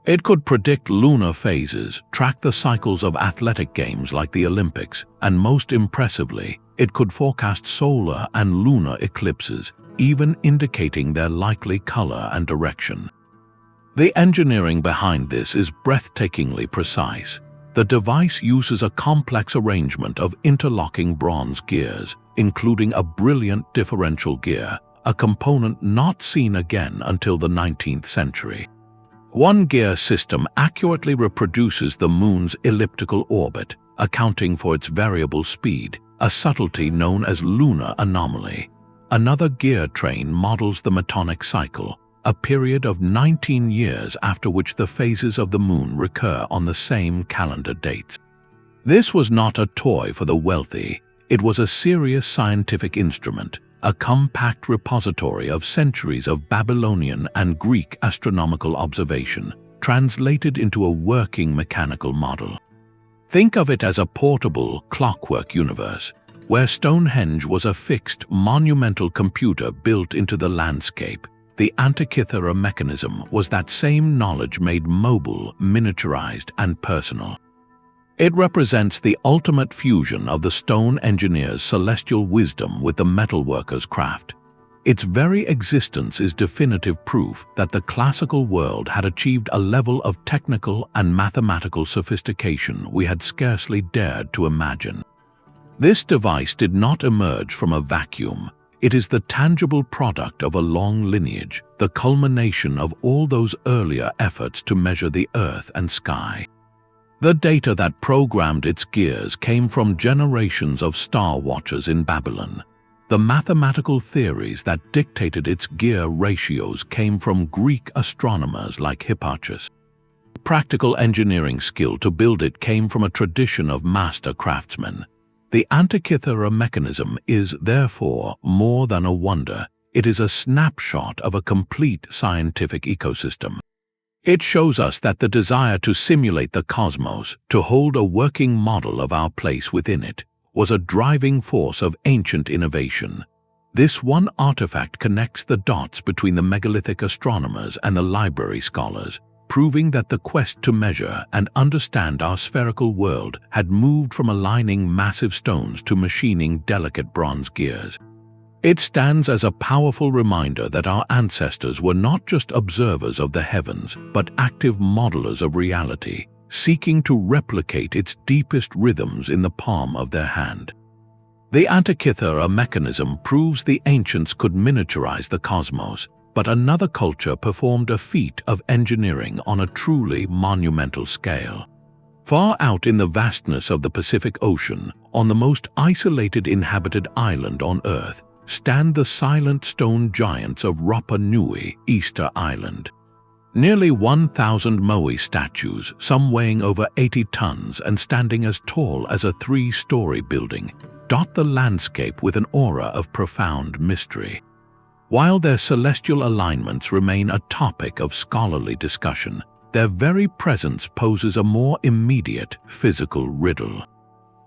It could predict lunar phases, track the cycles of athletic games like the Olympics, and most impressively, it could forecast solar and lunar eclipses, even indicating their likely color and direction. The engineering behind this is breathtakingly precise. The device uses a complex arrangement of interlocking bronze gears, including a brilliant differential gear, a component not seen again until the 19th century. One gear system accurately reproduces the Moon's elliptical orbit, accounting for its variable speed, a subtlety known as lunar anomaly. Another gear train models the Metonic cycle, a period of 19 years after which the phases of the Moon recur on the same calendar dates. This was not a toy for the wealthy, it was a serious scientific instrument, a compact repository of centuries of Babylonian and Greek astronomical observation, translated into a working mechanical model. Think of it as a portable, clockwork universe, where Stonehenge was a fixed, monumental computer built into the landscape. The Antikythera Mechanism was that same knowledge made mobile, miniaturized, and personal. It represents the ultimate fusion of the stone engineer's celestial wisdom with the metalworker's craft. Its very existence is definitive proof that the classical world had achieved a level of technical and mathematical sophistication we had scarcely dared to imagine. This device did not emerge from a vacuum. It is the tangible product of a long lineage, the culmination of all those earlier efforts to measure the earth and sky. The data that programmed its gears came from generations of star watchers in Babylon. The mathematical theories that dictated its gear ratios came from Greek astronomers like Hipparchus. Practical engineering skill to build it came from a tradition of master craftsmen. The Antikythera Mechanism is, therefore, more than a wonder. It is a snapshot of a complete scientific ecosystem. It shows us that the desire to simulate the cosmos, to hold a working model of our place within it, was a driving force of ancient innovation. This one artifact connects the dots between the megalithic astronomers and the library scholars, proving that the quest to measure and understand our spherical world had moved from aligning massive stones to machining delicate bronze gears. It stands as a powerful reminder that our ancestors were not just observers of the heavens, but active modelers of reality, seeking to replicate its deepest rhythms in the palm of their hand. The Antikythera Mechanism proves the ancients could miniaturize the cosmos, but another culture performed a feat of engineering on a truly monumental scale. Far out in the vastness of the Pacific Ocean, on the most isolated inhabited island on Earth, stand the silent stone giants of Rapa Nui, Easter Island. Nearly 1,000 Moai statues, some weighing over 80 tons and standing as tall as a 3-story building, dot the landscape with an aura of profound mystery. While their celestial alignments remain a topic of scholarly discussion, their very presence poses a more immediate physical riddle.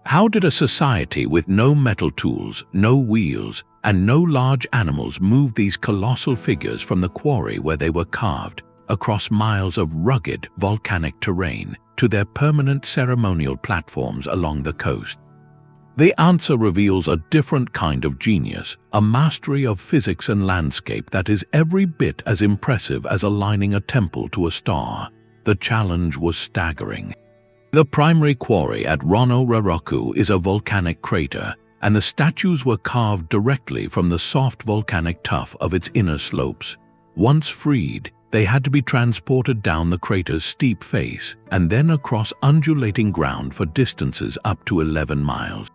How did a society with no metal tools, no wheels, and no large animals move these colossal figures from the quarry where they were carved, across miles of rugged volcanic terrain, to their permanent ceremonial platforms along the coast? The answer reveals a different kind of genius, a mastery of physics and landscape that is every bit as impressive as aligning a temple to a star. The challenge was staggering. The primary quarry at Rono Raraku is a volcanic crater, and the statues were carved directly from the soft volcanic tuff of its inner slopes. Once freed, they had to be transported down the crater's steep face and then across undulating ground for distances up to 11 miles.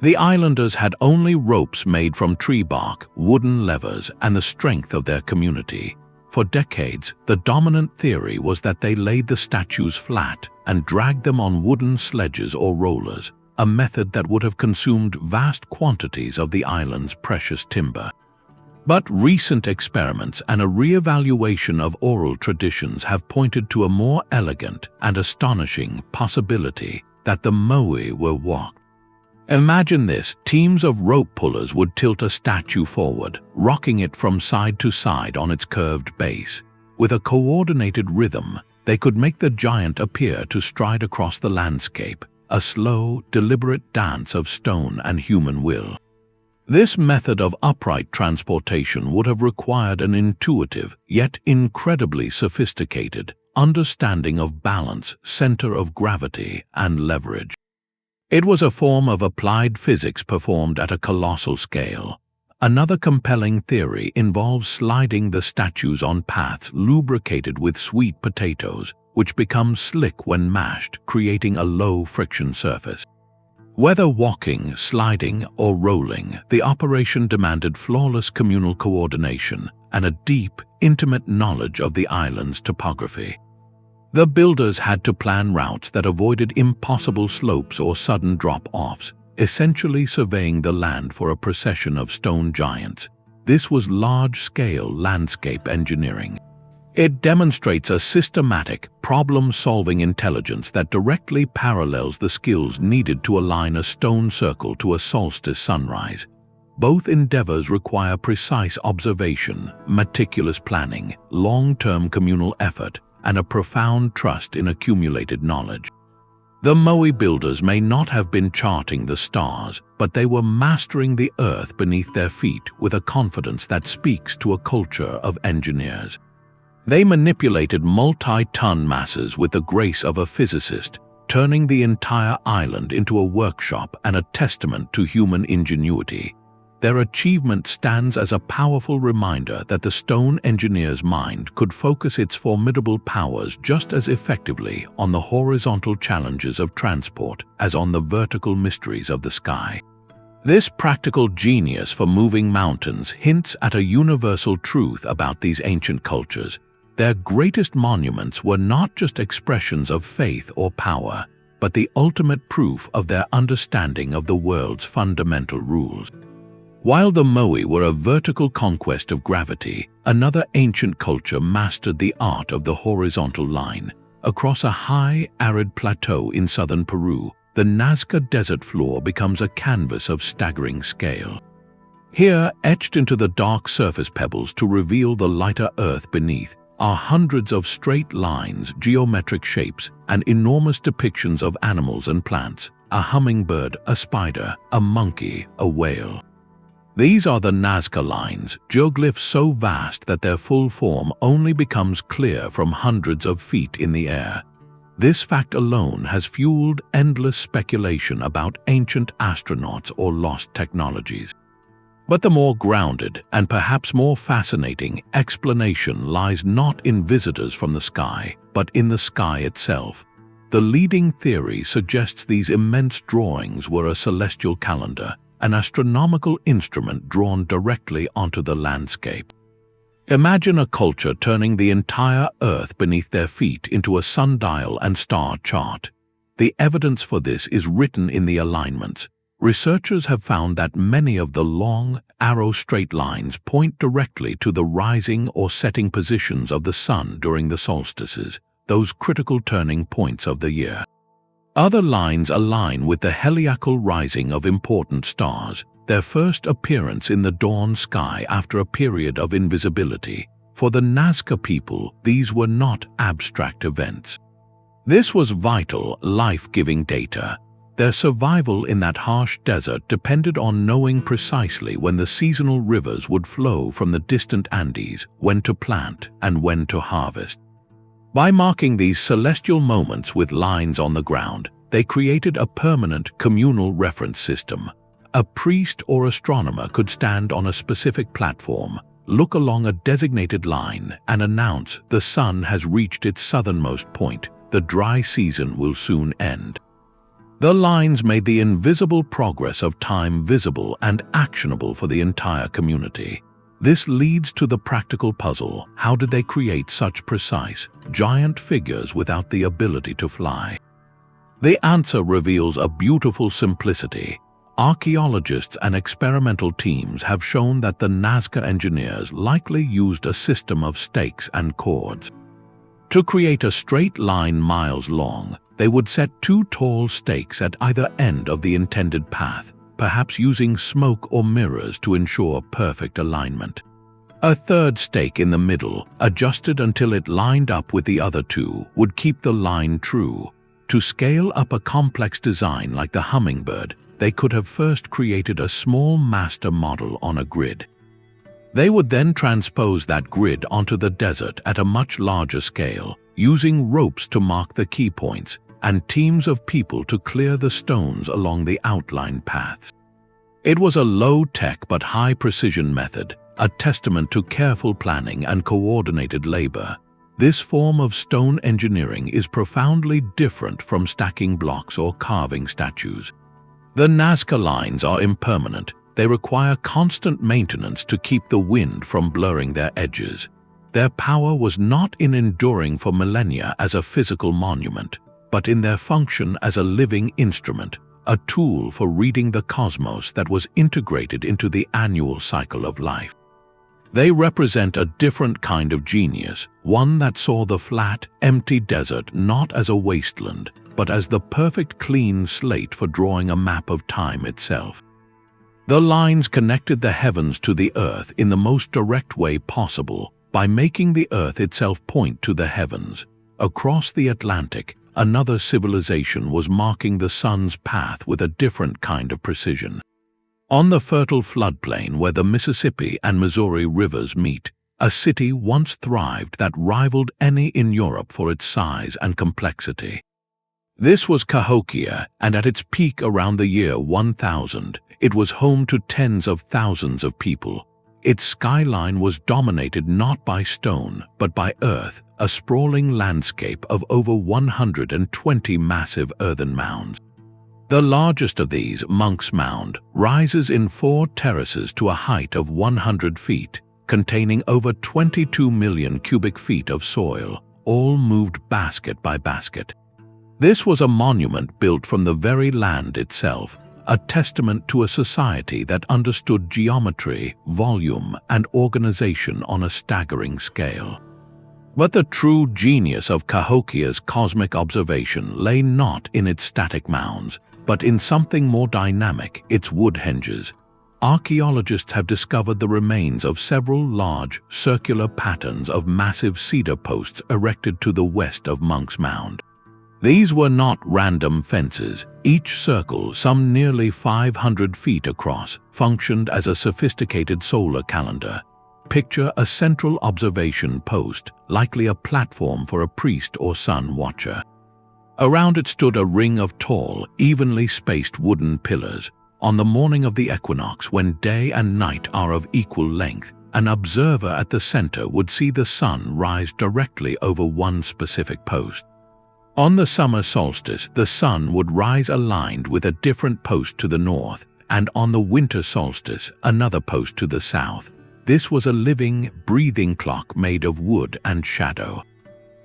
The islanders had only ropes made from tree bark, wooden levers, and the strength of their community. For decades, the dominant theory was that they laid the statues flat and dragged them on wooden sledges or rollers, a method that would have consumed vast quantities of the island's precious timber. But recent experiments and a re-evaluation of oral traditions have pointed to a more elegant and astonishing possibility that the Moai were walked. Imagine this: teams of rope pullers would tilt a statue forward, rocking it from side to side on its curved base. With a coordinated rhythm, they could make the giant appear to stride across the landscape, a slow, deliberate dance of stone and human will. This method of upright transportation would have required an intuitive, yet incredibly sophisticated, understanding of balance, center of gravity, and leverage. It was a form of applied physics performed at a colossal scale. Another compelling theory involves sliding the statues on paths lubricated with sweet potatoes, which become slick when mashed, creating a low-friction surface. Whether walking, sliding, or rolling, the operation demanded flawless communal coordination and a deep, intimate knowledge of the island's topography. The builders had to plan routes that avoided impossible slopes or sudden drop-offs, essentially surveying the land for a procession of stone giants. This was large-scale landscape engineering. It demonstrates a systematic, problem-solving intelligence that directly parallels the skills needed to align a stone circle to a solstice sunrise. Both endeavors require precise observation, meticulous planning, long-term communal effort, and a profound trust in accumulated knowledge. The Moai builders may not have been charting the stars, but they were mastering the earth beneath their feet with a confidence that speaks to a culture of engineers. They manipulated multi-ton masses with the grace of a physicist, turning the entire island into a workshop and a testament to human ingenuity. Their achievement stands as a powerful reminder that the stone engineer's mind could focus its formidable powers just as effectively on the horizontal challenges of transport as on the vertical mysteries of the sky. This practical genius for moving mountains hints at a universal truth about these ancient cultures. Their greatest monuments were not just expressions of faith or power, but the ultimate proof of their understanding of the world's fundamental rules. While the Moai were a vertical conquest of gravity, another ancient culture mastered the art of the horizontal line. Across a high, arid plateau in southern Peru, the Nazca desert floor becomes a canvas of staggering scale. Here, etched into the dark surface pebbles to reveal the lighter earth beneath, are hundreds of straight lines, geometric shapes, and enormous depictions of animals and plants: a hummingbird, a spider, a monkey, a whale. These are the Nazca lines, geoglyphs so vast that their full form only becomes clear from hundreds of feet in the air. This fact alone has fueled endless speculation about ancient astronauts or lost technologies. But the more grounded and perhaps more fascinating explanation lies not in visitors from the sky, but in the sky itself. The leading theory suggests these immense drawings were a celestial calendar, an astronomical instrument drawn directly onto the landscape. Imagine a culture turning the entire Earth beneath their feet into a sundial and star chart. The evidence for this is written in the alignments. Researchers have found that many of the long, arrow straight lines point directly to the rising or setting positions of the sun during the solstices, those critical turning points of the year. Other lines align with the heliacal rising of important stars, their first appearance in the dawn sky after a period of invisibility. For the Nazca people, these were not abstract events. This was vital, life-giving data. Their survival in that harsh desert depended on knowing precisely when the seasonal rivers would flow from the distant Andes, when to plant and when to harvest. By marking these celestial moments with lines on the ground, they created a permanent communal reference system. A priest or astronomer could stand on a specific platform, look along a designated line, and announce the sun has reached its southernmost point, the dry season will soon end. The lines made the invisible progress of time visible and actionable for the entire community. This leads to the practical puzzle: how did they create such precise, giant figures without the ability to fly? The answer reveals a beautiful simplicity. Archaeologists and experimental teams have shown that the Nazca engineers likely used a system of stakes and cords. To create a straight line miles long, they would set two tall stakes at either end of the intended path, perhaps using smoke or mirrors to ensure perfect alignment. A third stake in the middle, adjusted until it lined up with the other two, would keep the line true. To scale up a complex design like the hummingbird, they could have first created a small master model on a grid. They would then transpose that grid onto the desert at a much larger scale, using ropes to mark the key points, and teams of people to clear the stones along the outlined paths. It was a low-tech but high-precision method, a testament to careful planning and coordinated labor. This form of stone engineering is profoundly different from stacking blocks or carving statues. The Nazca lines are impermanent. They require constant maintenance to keep the wind from blurring their edges. Their power was not in enduring for millennia as a physical monument, but in their function as a living instrument, a tool for reading the cosmos that was integrated into the annual cycle of life. They represent a different kind of genius, one that saw the flat, empty desert not as a wasteland, but as the perfect clean slate for drawing a map of time itself. The lines connected the heavens to the earth in the most direct way possible, by making the earth itself point to the heavens. Across the Atlantic, another civilization was marking the sun's path with a different kind of precision. On the fertile floodplain where the Mississippi and Missouri rivers meet, a city once thrived that rivaled any in Europe for its size and complexity. This was Cahokia, and at its peak around the year 1000, it was home to tens of thousands of people. Its skyline was dominated not by stone, but by earth, a sprawling landscape of over 120 massive earthen mounds. The largest of these, Monk's Mound, rises in 4 terraces to a height of 100 feet, containing over 22 million cubic feet of soil, all moved basket by basket. This was a monument built from the very land itself, a testament to a society that understood geometry, volume, and organization on a staggering scale. But the true genius of Cahokia's cosmic observation lay not in its static mounds, but in something more dynamic, its woodhenges. Archaeologists have discovered the remains of several large, circular patterns of massive cedar posts erected to the west of Monk's Mound. These were not random fences. Each circle, some nearly 500 feet across, functioned as a sophisticated solar calendar. Picture a central observation post, likely a platform for a priest or sun watcher. Around it stood a ring of tall, evenly spaced wooden pillars. On the morning of the equinox, when day and night are of equal length, an observer at the center would see the sun rise directly over one specific post. On the summer solstice, the sun would rise aligned with a different post to the north, and on the winter solstice, another post to the south. This was a living, breathing clock made of wood and shadow.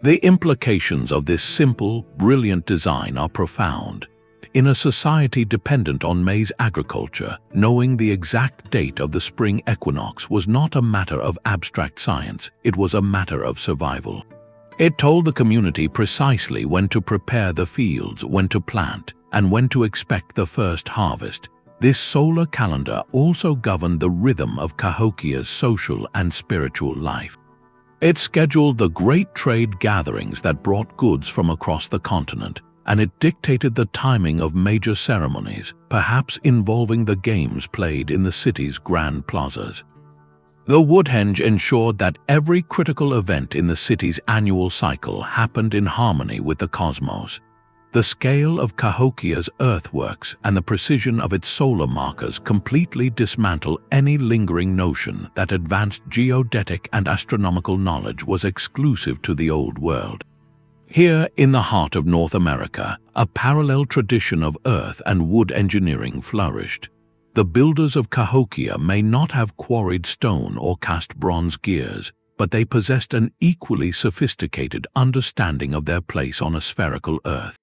The implications of this simple, brilliant design are profound. In a society dependent on maize agriculture, knowing the exact date of the spring equinox was not a matter of abstract science, it was a matter of survival. It told the community precisely when to prepare the fields, when to plant, and when to expect the first harvest. This solar calendar also governed the rhythm of Cahokia's social and spiritual life. It scheduled the great trade gatherings that brought goods from across the continent, and it dictated the timing of major ceremonies, perhaps involving the games played in the city's grand plazas. The Woodhenge ensured that every critical event in the city's annual cycle happened in harmony with the cosmos. The scale of Cahokia's earthworks and the precision of its solar markers completely dismantle any lingering notion that advanced geodetic and astronomical knowledge was exclusive to the Old World. Here, in the heart of North America, a parallel tradition of earth and wood engineering flourished. The builders of Cahokia may not have quarried stone or cast bronze gears, but they possessed an equally sophisticated understanding of their place on a spherical earth.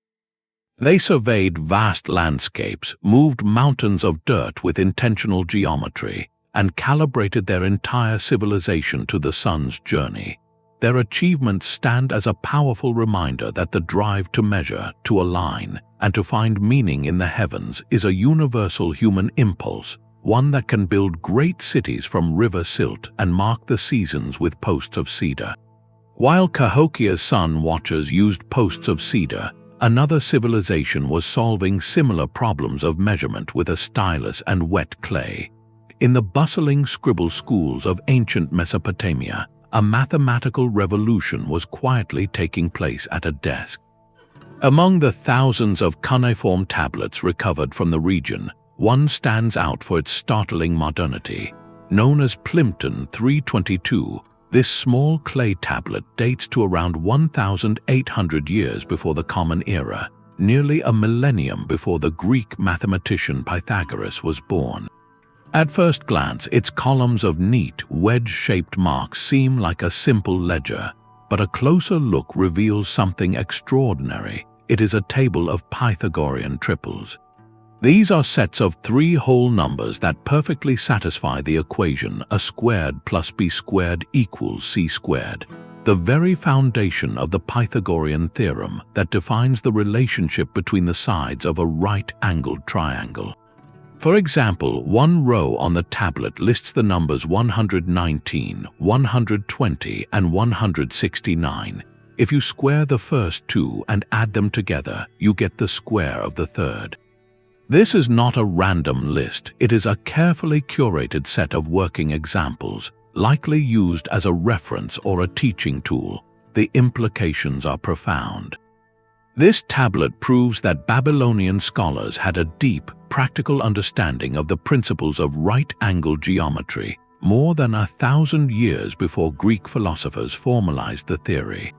They surveyed vast landscapes, moved mountains of dirt with intentional geometry, and calibrated their entire civilization to the sun's journey. Their achievements stand as a powerful reminder that the drive to measure, to align, and to find meaning in the heavens is a universal human impulse, one that can build great cities from river silt and mark the seasons with posts of cedar. While Cahokia's sun watchers used posts of cedar, another civilization was solving similar problems of measurement with a stylus and wet clay. In the bustling scribble schools of ancient Mesopotamia, a mathematical revolution was quietly taking place at a desk. Among the thousands of cuneiform tablets recovered from the region, one stands out for its startling modernity. Known as Plimpton 322, this small clay tablet dates to around 1,800 years before the Common Era, nearly a millennium before the Greek mathematician Pythagoras was born. At first glance, its columns of neat, wedge-shaped marks seem like a simple ledger, but a closer look reveals something extraordinary. It is a table of Pythagorean triples. These are sets of three whole numbers that perfectly satisfy the equation a squared plus b squared equals c squared, the very foundation of the Pythagorean theorem that defines the relationship between the sides of a right-angled triangle. For example, one row on the tablet lists the numbers 119, 120, and 169. If you square the first two and add them together, you get the square of the third. This is not a random list, it is a carefully curated set of working examples, likely used as a reference or a teaching tool. The implications are profound. This tablet proves that Babylonian scholars had a deep, practical understanding of the principles of right-angled geometry more than 1,000 years before Greek philosophers formalized the theory.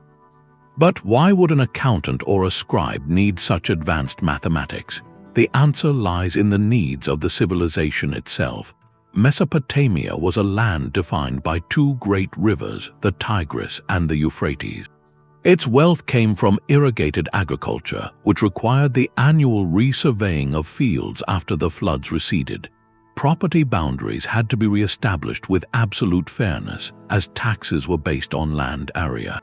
But why would an accountant or a scribe need such advanced mathematics? The answer lies in the needs of the civilization itself. Mesopotamia was a land defined by two great rivers, the Tigris and the Euphrates. Its wealth came from irrigated agriculture, which required the annual resurveying of fields after the floods receded. Property boundaries had to be re-established with absolute fairness, as taxes were based on land area.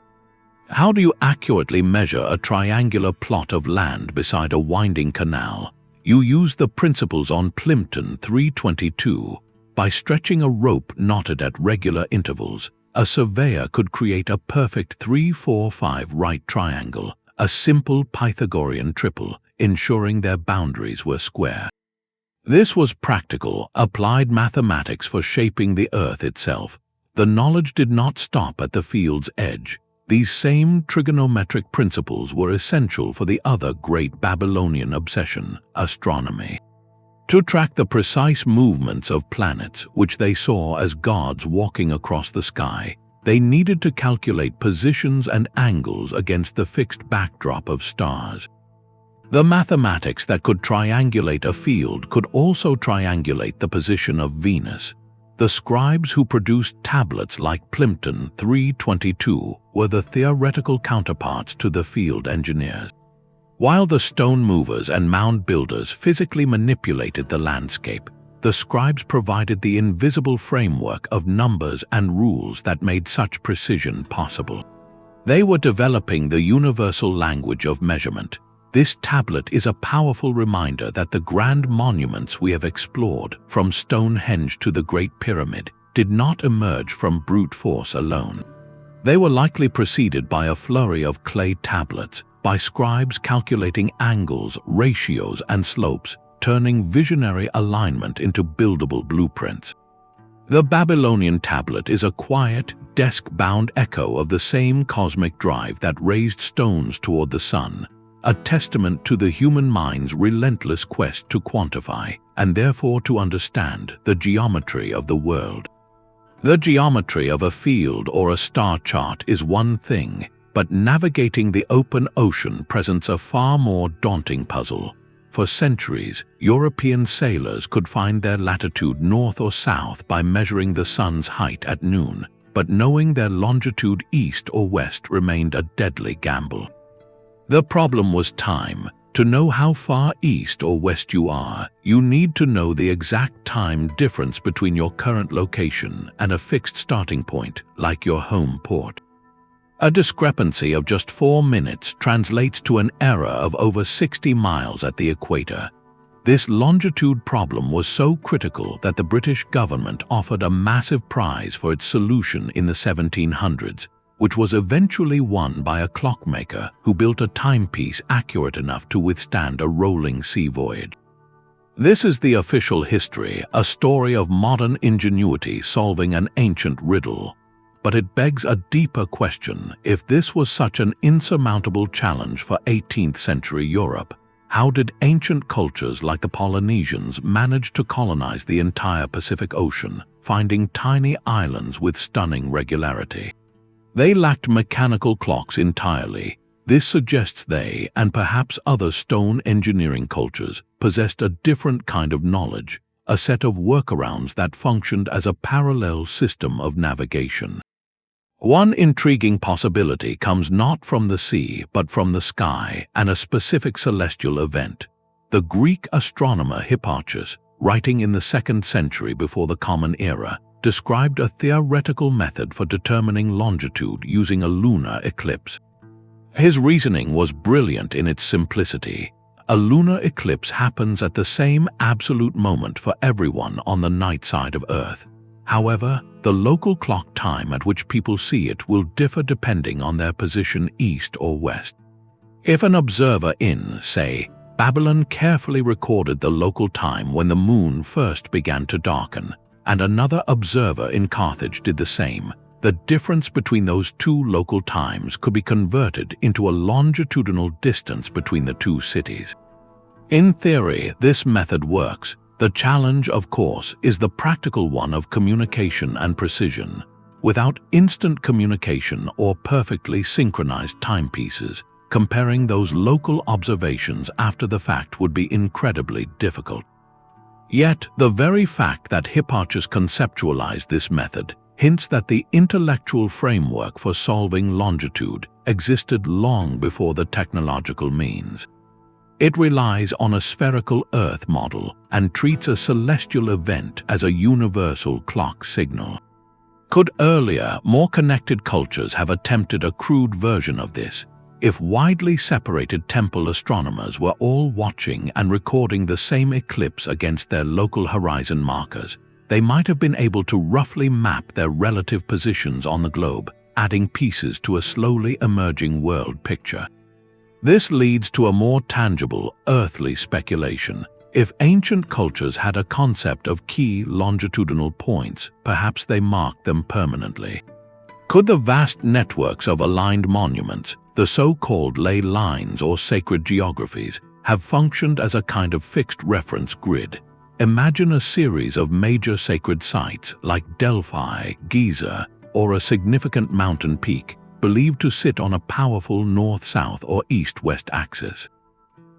How do you accurately measure a triangular plot of land beside a winding canal? You use the principles on Plimpton 322. By stretching a rope knotted at regular intervals, a surveyor could create a perfect 3-4-5 right triangle, a simple Pythagorean triple, ensuring their boundaries were square. This was practical, applied mathematics for shaping the earth itself. The knowledge did not stop at the field's edge. These same trigonometric principles were essential for the other great Babylonian obsession, astronomy. To track the precise movements of planets, which they saw as gods walking across the sky, they needed to calculate positions and angles against the fixed backdrop of stars. The mathematics that could triangulate a field could also triangulate the position of Venus. The scribes who produced tablets like Plimpton 322 were the theoretical counterparts to the field engineers. While the stone movers and mound builders physically manipulated the landscape, the scribes provided the invisible framework of numbers and rules that made such precision possible. They were developing the universal language of measurement. This tablet is a powerful reminder that the grand monuments we have explored, from Stonehenge to the Great Pyramid, did not emerge from brute force alone. They were likely preceded by a flurry of clay tablets, by scribes calculating angles, ratios, and slopes, turning visionary alignment into buildable blueprints. The Babylonian tablet is a quiet, desk-bound echo of the same cosmic drive that raised stones toward the sun, a testament to the human mind's relentless quest to quantify, and therefore to understand, the geometry of the world. The geometry of a field or a star chart is one thing, but navigating the open ocean presents a far more daunting puzzle. For centuries, European sailors could find their latitude north or south by measuring the sun's height at noon, but knowing their longitude east or west remained a deadly gamble. The problem was time. To know how far east or west you are, you need to know the exact time difference between your current location and a fixed starting point, like your home port. A discrepancy of just 4 minutes translates to an error of over 60 miles at the equator. This longitude problem was so critical that the British government offered a massive prize for its solution in the 1700s, which was eventually won by a clockmaker who built a timepiece accurate enough to withstand a rolling sea voyage. This is the official history, a story of modern ingenuity solving an ancient riddle. But it begs a deeper question. If this was such an insurmountable challenge for 18th century Europe, how did ancient cultures like the Polynesians manage to colonize the entire Pacific Ocean, finding tiny islands with stunning regularity? They lacked mechanical clocks entirely. This suggests they, and perhaps other stone engineering cultures, possessed a different kind of knowledge, a set of workarounds that functioned as a parallel system of navigation. One intriguing possibility comes not from the sea but from the sky and a specific celestial event. The Greek astronomer Hipparchus, writing in the 2nd century before the Common Era, described a theoretical method for determining longitude using a lunar eclipse. His reasoning was brilliant in its simplicity. A lunar eclipse happens at the same absolute moment for everyone on the night side of Earth. However, the local clock time at which people see it will differ depending on their position east or west. If an observer in, say, Babylon carefully recorded the local time when the moon first began to darken, and another observer in Carthage did the same, the difference between those two local times could be converted into a longitudinal distance between the two cities. In theory, this method works. The challenge, of course, is the practical one of communication and precision. Without instant communication or perfectly synchronized timepieces, comparing those local observations after the fact would be incredibly difficult. Yet, the very fact that Hipparchus conceptualized this method hints that the intellectual framework for solving longitude existed long before the technological means. It relies on a spherical Earth model and treats a celestial event as a universal clock signal. Could earlier, more connected cultures have attempted a crude version of this? If widely separated temple astronomers were all watching and recording the same eclipse against their local horizon markers, they might have been able to roughly map their relative positions on the globe, adding pieces to a slowly emerging world picture. This leads to a more tangible, earthly speculation. If ancient cultures had a concept of key longitudinal points, perhaps they marked them permanently. Could the vast networks of aligned monuments, the so-called ley lines or sacred geographies, have functioned as a kind of fixed reference grid? Imagine a series of major sacred sites like Delphi, Giza, or a significant mountain peak believed to sit on a powerful north-south or east-west axis.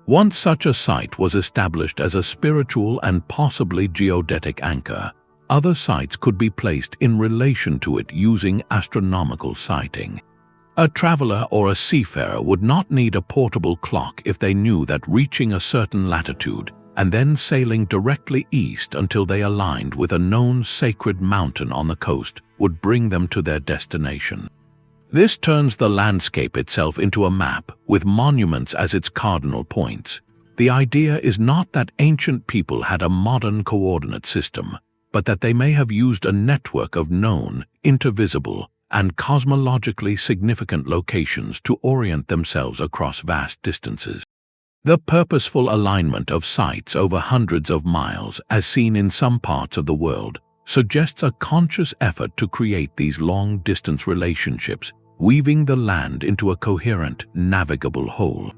Once such a site was established as a spiritual and possibly geodetic anchor, other sites could be placed in relation to it using astronomical sighting. A traveler or a seafarer would not need a portable clock if they knew that reaching a certain latitude and then sailing directly east until they aligned with a known sacred mountain on the coast would bring them to their destination. This turns the landscape itself into a map, with monuments as its cardinal points. The idea is not that ancient people had a modern coordinate system, but that they may have used a network of known, intervisible, and cosmologically significant locations to orient themselves across vast distances. The purposeful alignment of sites over hundreds of miles, as seen in some parts of the world, suggests a conscious effort to create these long-distance relationships, weaving the land into a coherent, navigable whole.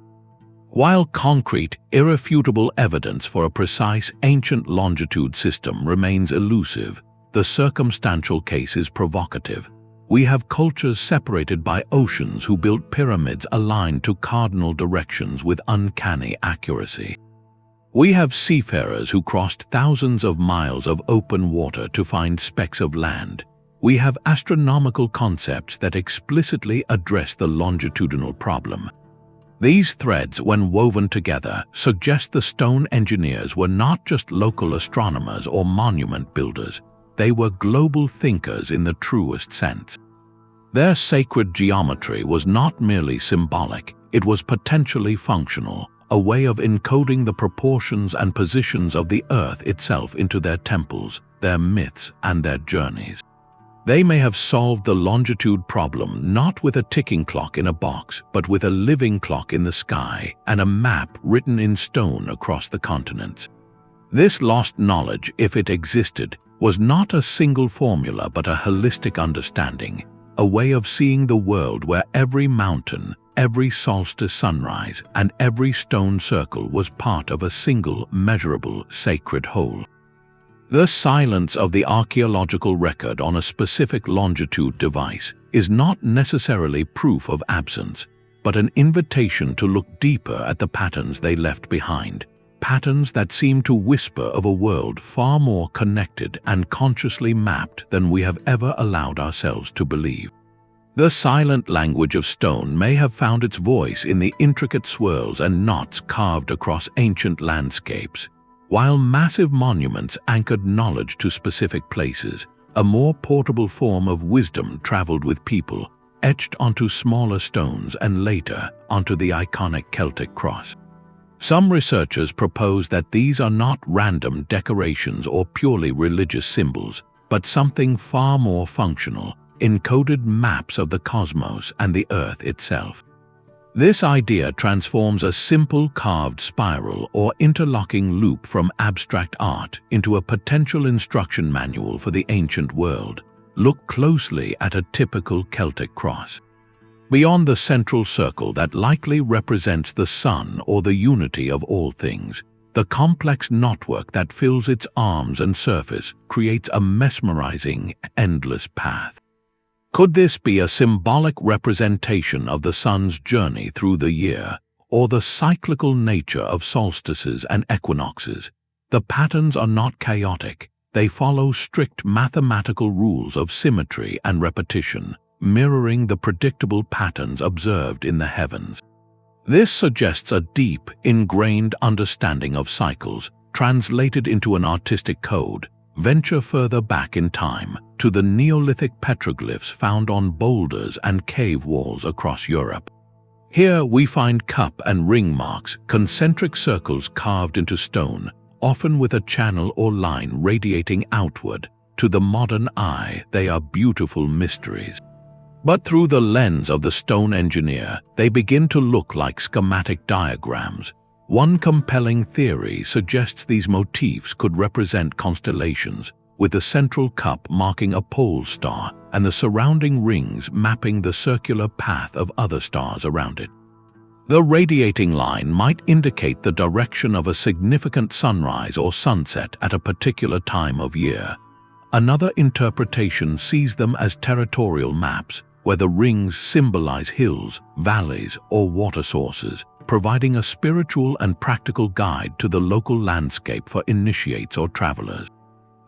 While concrete, irrefutable evidence for a precise ancient longitude system remains elusive, the circumstantial case is provocative. We have cultures separated by oceans who built pyramids aligned to cardinal directions with uncanny accuracy. We have seafarers who crossed thousands of miles of open water to find specks of land. We have astronomical concepts that explicitly address the longitudinal problem. These threads, when woven together, suggest the stone engineers were not just local astronomers or monument builders. They were global thinkers in the truest sense. Their sacred geometry was not merely symbolic, it was potentially functional, a way of encoding the proportions and positions of the Earth itself into their temples, their myths, and their journeys. They may have solved the longitude problem not with a ticking clock in a box, but with a living clock in the sky and a map written in stone across the continents. This lost knowledge, if it existed, was not a single formula but a holistic understanding, a way of seeing the world where every mountain, every solstice sunrise, and every stone circle was part of a single, measurable, sacred whole. The silence of the archaeological record on a specific longitude device is not necessarily proof of absence, but an invitation to look deeper at the patterns they left behind, patterns that seem to whisper of a world far more connected and consciously mapped than we have ever allowed ourselves to believe. The silent language of stone may have found its voice in the intricate swirls and knots carved across ancient landscapes. While massive monuments anchored knowledge to specific places, a more portable form of wisdom traveled with people, etched onto smaller stones and later onto the iconic Celtic cross. Some researchers propose that these are not random decorations or purely religious symbols, but something far more functional, encoded maps of the cosmos and the Earth itself. This idea transforms a simple carved spiral or interlocking loop from abstract art into a potential instruction manual for the ancient world. Look closely at a typical Celtic cross. Beyond the central circle that likely represents the sun or the unity of all things, the complex knotwork that fills its arms and surface creates a mesmerizing, endless path. Could this be a symbolic representation of the sun's journey through the year, or the cyclical nature of solstices and equinoxes? The patterns are not chaotic. They follow strict mathematical rules of symmetry and repetition, mirroring the predictable patterns observed in the heavens. This suggests a deep, ingrained understanding of cycles, translated into an artistic code. Venture further back in time, to the Neolithic petroglyphs found on boulders and cave walls across Europe. Here we find cup and ring marks, concentric circles carved into stone, often with a channel or line radiating outward. To the modern eye, they are beautiful mysteries. But through the lens of the stone engineer, they begin to look like schematic diagrams. One compelling theory suggests these motifs could represent constellations, with the central cup marking a pole star and the surrounding rings mapping the circular path of other stars around it. The radiating line might indicate the direction of a significant sunrise or sunset at a particular time of year. Another interpretation sees them as territorial maps, where the rings symbolize hills, valleys, or water sources, providing a spiritual and practical guide to the local landscape for initiates or travelers.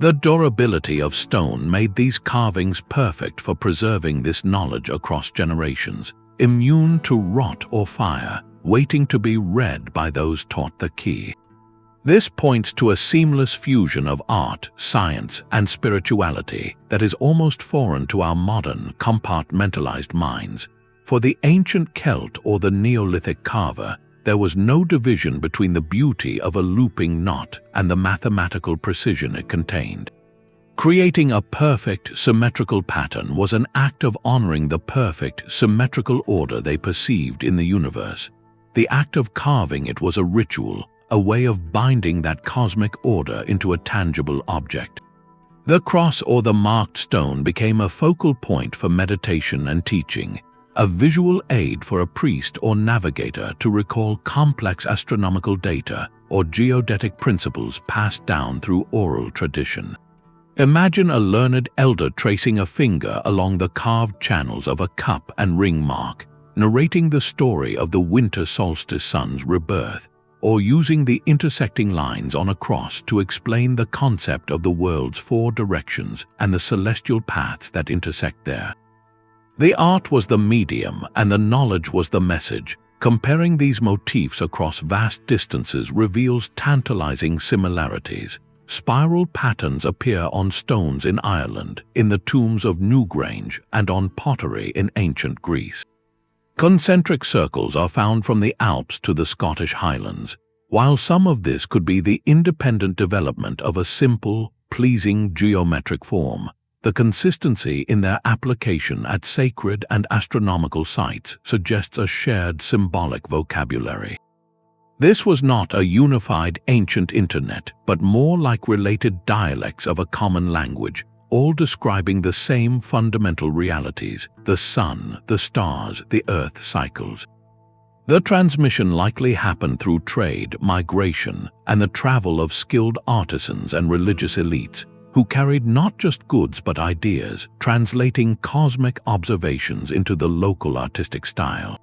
The durability of stone made these carvings perfect for preserving this knowledge across generations, immune to rot or fire, waiting to be read by those taught the key. This points to a seamless fusion of art, science, and spirituality that is almost foreign to our modern, compartmentalized minds. For the ancient Celt or the Neolithic carver, there was no division between the beauty of a looping knot and the mathematical precision it contained. Creating a perfect, symmetrical pattern was an act of honoring the perfect, symmetrical order they perceived in the universe. The act of carving it was a ritual, a way of binding that cosmic order into a tangible object. The cross or the marked stone became a focal point for meditation and teaching, a visual aid for a priest or navigator to recall complex astronomical data or geodetic principles passed down through oral tradition. Imagine a learned elder tracing a finger along the carved channels of a cup and ring mark, narrating the story of the winter solstice sun's rebirth, or using the intersecting lines on a cross to explain the concept of the world's four directions and the celestial paths that intersect there. The art was the medium and the knowledge was the message. Comparing these motifs across vast distances reveals tantalizing similarities. Spiral patterns appear on stones in Ireland, in the tombs of Newgrange, and on pottery in ancient Greece. Concentric circles are found from the Alps to the Scottish Highlands. While some of this could be the independent development of a simple, pleasing geometric form, the consistency in their application at sacred and astronomical sites suggests a shared symbolic vocabulary. This was not a unified ancient internet, but more like related dialects of a common language, all describing the same fundamental realities: the sun, the stars, the earth cycles. The transmission likely happened through trade, migration, and the travel of skilled artisans and religious elites, who carried not just goods but ideas, translating cosmic observations into the local artistic style.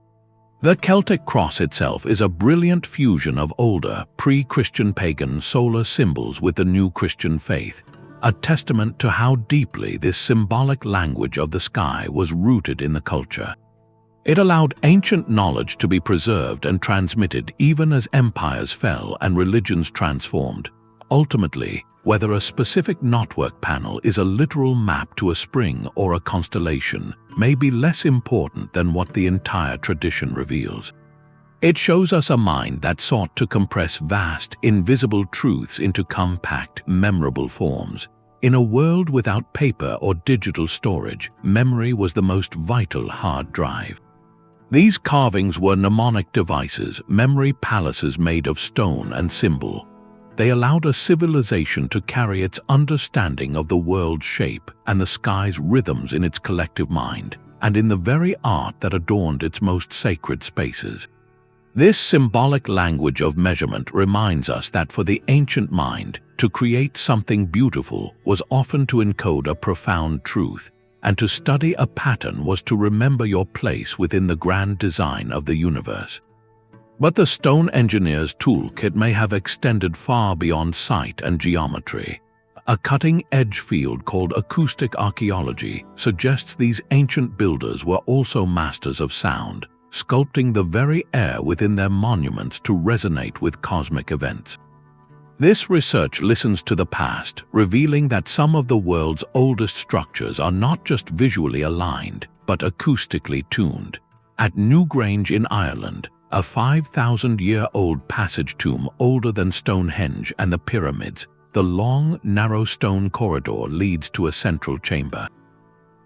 The Celtic cross itself is a brilliant fusion of older, pre-Christian pagan solar symbols with the new Christian faith. a testament to how deeply this symbolic language of the sky was rooted in the culture. It allowed ancient knowledge to be preserved and transmitted even as empires fell and religions transformed. Ultimately, whether a specific knotwork panel is a literal map to a spring or a constellation may be less important than what the entire tradition reveals. It shows us a mind that sought to compress vast, invisible truths into compact, memorable forms. In a world without paper or digital storage, memory was the most vital hard drive. These carvings were mnemonic devices, memory palaces made of stone and symbol. They allowed a civilization to carry its understanding of the world's shape and the sky's rhythms in its collective mind, and in the very art that adorned its most sacred spaces. This symbolic language of measurement reminds us that for the ancient mind, to create something beautiful was often to encode a profound truth, and to study a pattern was to remember your place within the grand design of the universe. But the stone engineer's toolkit may have extended far beyond sight and geometry. A cutting-edge field called acoustic archaeology suggests these ancient builders were also masters of sound, sculpting the very air within their monuments to resonate with cosmic events. This research listens to the past, revealing that some of the world's oldest structures are not just visually aligned, but acoustically tuned. At Newgrange in Ireland, a 5,000-year-old passage tomb older than Stonehenge and the pyramids, the long, narrow stone corridor leads to a central chamber.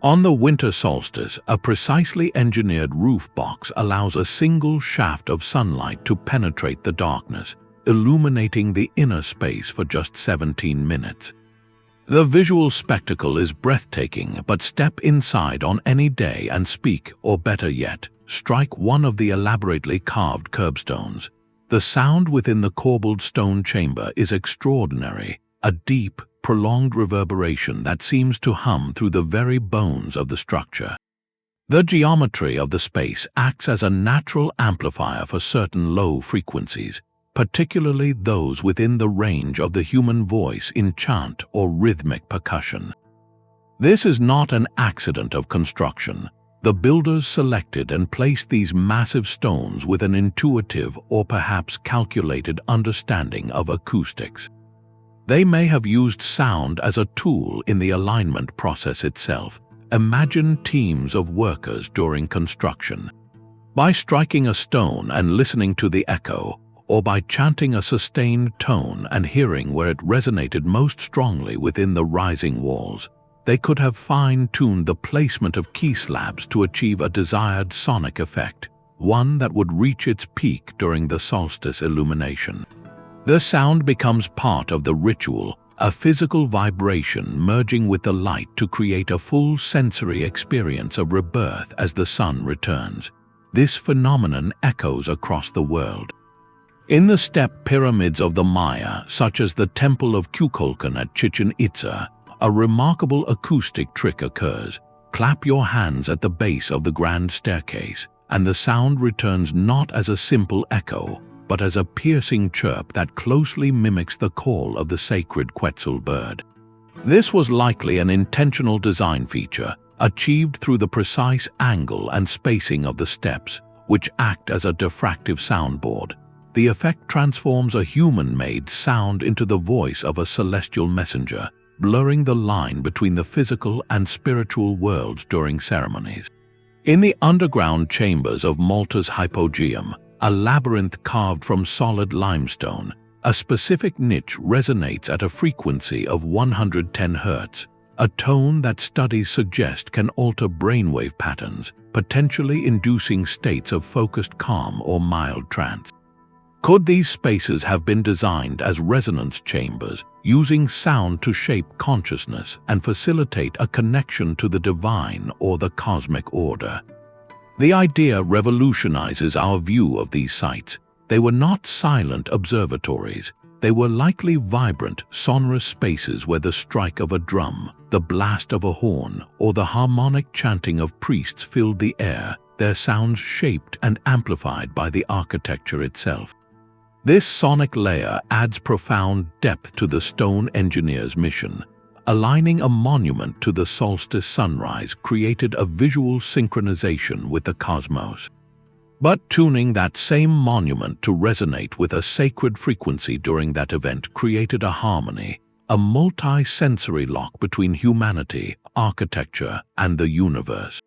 On the winter solstice, a precisely engineered roof box allows a single shaft of sunlight to penetrate the darkness, illuminating the inner space for just 17 minutes. The visual spectacle is breathtaking, but step inside on any day and speak, or better yet, strike one of the elaborately carved curbstones. The sound within the corbelled stone chamber is extraordinary, a deep, prolonged reverberation that seems to hum through the very bones of the structure. The geometry of the space acts as a natural amplifier for certain low frequencies, particularly those within the range of the human voice in chant or rhythmic percussion. This is not an accident of construction. The builders selected and placed these massive stones with an intuitive or perhaps calculated understanding of acoustics. They may have used sound as a tool in the alignment process itself. Imagine teams of workers during construction. By striking a stone and listening to the echo, or by chanting a sustained tone and hearing where it resonated most strongly within the rising walls, they could have fine-tuned the placement of key slabs to achieve a desired sonic effect, one that would reach its peak during the solstice illumination. The sound becomes part of the ritual, a physical vibration merging with the light to create a full sensory experience of rebirth as the sun returns. This phenomenon echoes across the world. In the step pyramids of the Maya, such as the Temple of Kukulkan at Chichen Itza, a remarkable acoustic trick occurs. Clap your hands at the base of the grand staircase, and the sound returns not as a simple echo, but as a piercing chirp that closely mimics the call of the sacred Quetzal bird. This was likely an intentional design feature, achieved through the precise angle and spacing of the steps, which act as a diffractive soundboard. The effect transforms a human-made sound into the voice of a celestial messenger, blurring the line between the physical and spiritual worlds during ceremonies. In the underground chambers of Malta's hypogeum, a labyrinth carved from solid limestone, a specific niche resonates at a frequency of 110 Hz, a tone that studies suggest can alter brainwave patterns, potentially inducing states of focused calm or mild trance. Could these spaces have been designed as resonance chambers, using sound to shape consciousness and facilitate a connection to the divine or the cosmic order? The idea revolutionizes our view of these sites. They were not silent observatories. They were likely vibrant, sonorous spaces where the strike of a drum, the blast of a horn, or the harmonic chanting of priests filled the air, their sounds shaped and amplified by the architecture itself. This sonic layer adds profound depth to the stone engineer's mission. aligning a monument to the solstice sunrise created a visual synchronization with the cosmos. But tuning that same monument to resonate with a sacred frequency during that event created a harmony, a multi-sensory lock between humanity, architecture, and the universe.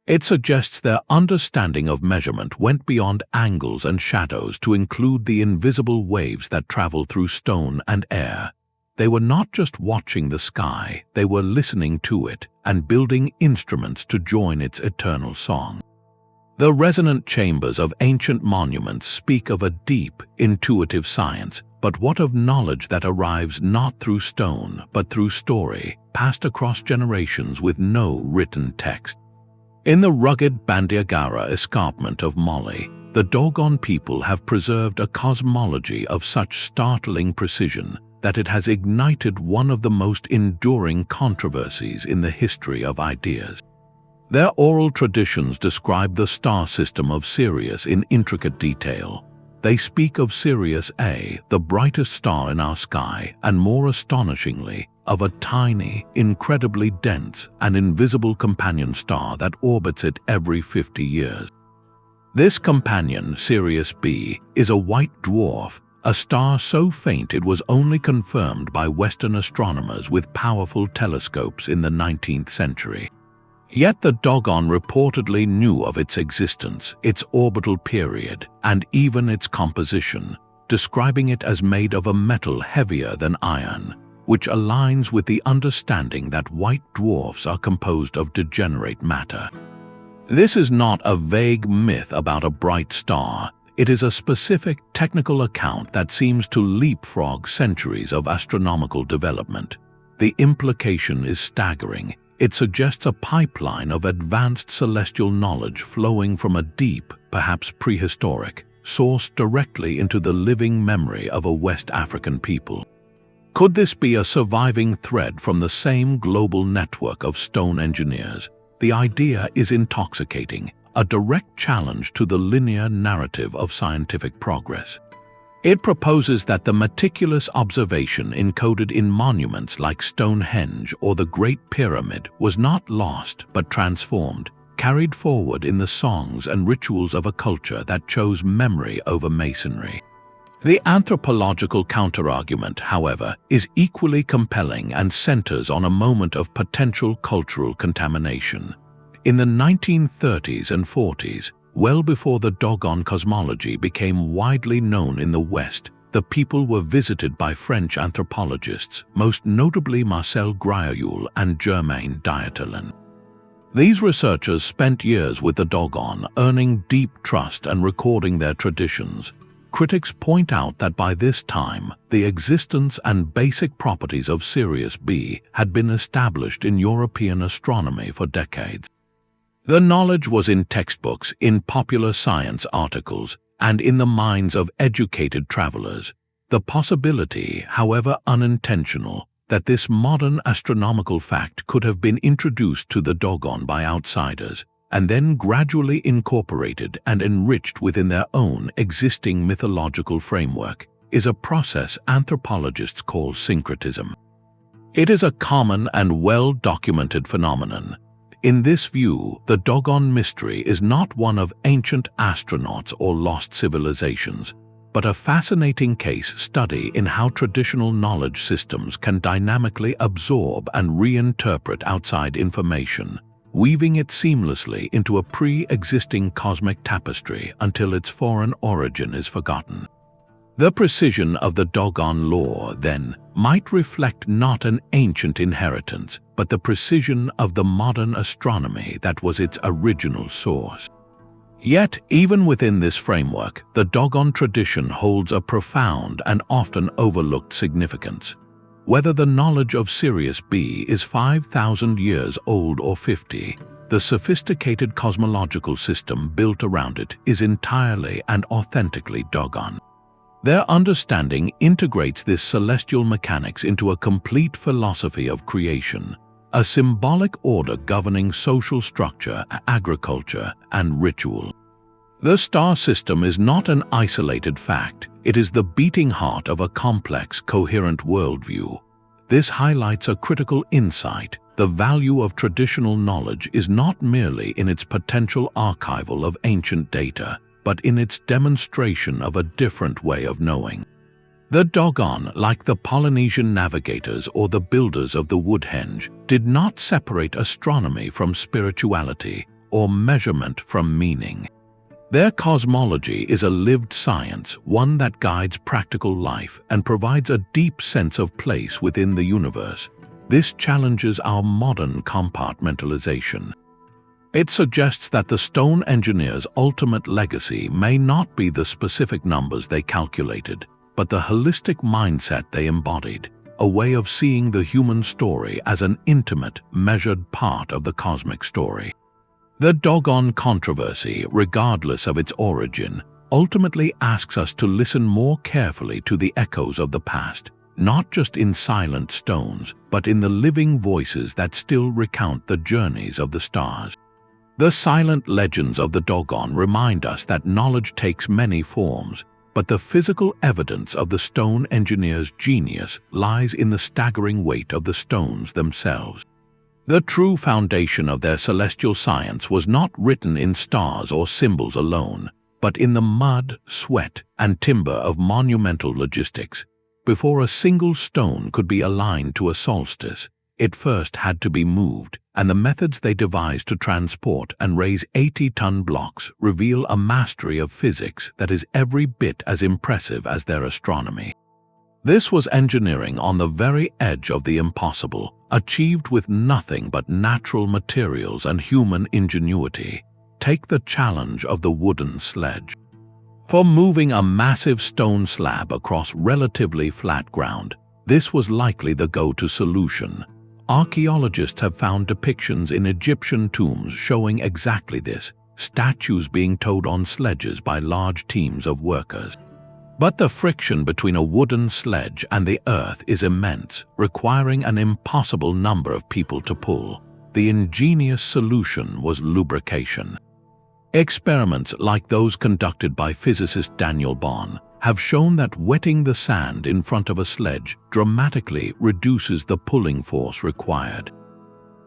It suggests their understanding of measurement went beyond angles and shadows to include the invisible waves that travel through stone and air. They were not just watching the sky, they were listening to it and building instruments to join its eternal song. The resonant chambers of ancient monuments speak of a deep, intuitive science, but what of knowledge that arrives not through stone but through story, passed across generations with no written text? In the rugged Bandiagara escarpment of Moai, the Dogon people have preserved a cosmology of such startling precision that it has ignited one of the most enduring controversies in the history of ideas. Their oral traditions describe the star system of Sirius in intricate detail. They speak of Sirius A, the brightest star in our sky, and more astonishingly, of a tiny, incredibly dense, and invisible companion star that orbits it every 50 years. This companion, Sirius B, is a white dwarf, a star so faint it was only confirmed by Western astronomers with powerful telescopes in the 19th century. Yet the Dogon reportedly knew of its existence, its orbital period, and even its composition, describing it as made of a metal heavier than iron, which aligns with the understanding that white dwarfs are composed of degenerate matter. This is not a vague myth about a bright star. It is a specific technical account that seems to leapfrog centuries of astronomical development. The implication is staggering. It suggests a pipeline of advanced celestial knowledge flowing from a deep, perhaps prehistoric, source directly into the living memory of a West African people. Could this be a surviving thread from the same global network of stone engineers? The idea is intoxicating, a direct challenge to the linear narrative of scientific progress. It proposes that the meticulous observation encoded in monuments like Stonehenge or the Great Pyramid was not lost but transformed, carried forward in the songs and rituals of a culture that chose memory over masonry. The anthropological counterargument, however, is equally compelling and centers on a moment of potential cultural contamination. In the 1930s and 40s, well before the Dogon cosmology became widely known in the West, the people were visited by French anthropologists, most notably Marcel Grioul and Germain Dieterlen. These researchers spent years with the Dogon, earning deep trust and recording their traditions. Critics point out that by this time, the existence and basic properties of Sirius B had been established in European astronomy for decades. The knowledge was in textbooks, in popular science articles, and in the minds of educated travelers. The possibility, however unintentional, that this modern astronomical fact could have been introduced to the Dogon by outsiders, and then gradually incorporated and enriched within their own existing mythological framework, is a process anthropologists call syncretism. It is a common and well-documented phenomenon. In this view, the Dogon mystery is not one of ancient astronauts or lost civilizations, but a fascinating case study in how traditional knowledge systems can dynamically absorb and reinterpret outside information, weaving it seamlessly into a pre-existing cosmic tapestry until its foreign origin is forgotten. The precision of the Dogon lore, then, might reflect not an ancient inheritance, but the precision of the modern astronomy that was its original source. Yet, even within this framework, the Dogon tradition holds a profound and often overlooked significance. Whether the knowledge of Sirius B is 5,000 years old or 50, the sophisticated cosmological system built around it is entirely and authentically Dogon. Their understanding integrates this celestial mechanics into a complete philosophy of creation, a symbolic order governing social structure, agriculture, and ritual. The star system is not an isolated fact, it is the beating heart of a complex, coherent worldview. This highlights a critical insight. The value of traditional knowledge is not merely in its potential archival of ancient data, but in its demonstration of a different way of knowing. The Dogon, like the Polynesian navigators or the builders of the Woodhenge, did not separate astronomy from spirituality or measurement from meaning. Their cosmology is a lived science, one that guides practical life and provides a deep sense of place within the universe. This challenges our modern compartmentalization. It suggests that the stone engineers' ultimate legacy may not be the specific numbers they calculated, but the holistic mindset they embodied, a way of seeing the human story as an intimate, measured part of the cosmic story. The Dogon controversy, regardless of its origin, ultimately asks us to listen more carefully to the echoes of the past, not just in silent stones, but in the living voices that still recount the journeys of the stars. The silent legends of the Dogon remind us that knowledge takes many forms, but the physical evidence of the stone engineer's genius lies in the staggering weight of the stones themselves. The true foundation of their celestial science was not written in stars or symbols alone, but in the mud, sweat, and timber of monumental logistics. Before a single stone could be aligned to a solstice, it first had to be moved, and the methods they devised to transport and raise 80-ton blocks reveal a mastery of physics that is every bit as impressive as their astronomy. This was engineering on the very edge of the impossible, achieved with nothing but natural materials and human ingenuity. Take the challenge of the wooden sledge. For moving a massive stone slab across relatively flat ground, this was likely the go-to solution. Archaeologists have found depictions in Egyptian tombs showing exactly this, statues being towed on sledges by large teams of workers. But the friction between a wooden sledge and the earth is immense, requiring an impossible number of people to pull. The ingenious solution was lubrication. Experiments like those conducted by physicist Daniel Bohr have shown that wetting the sand in front of a sledge dramatically reduces the pulling force required.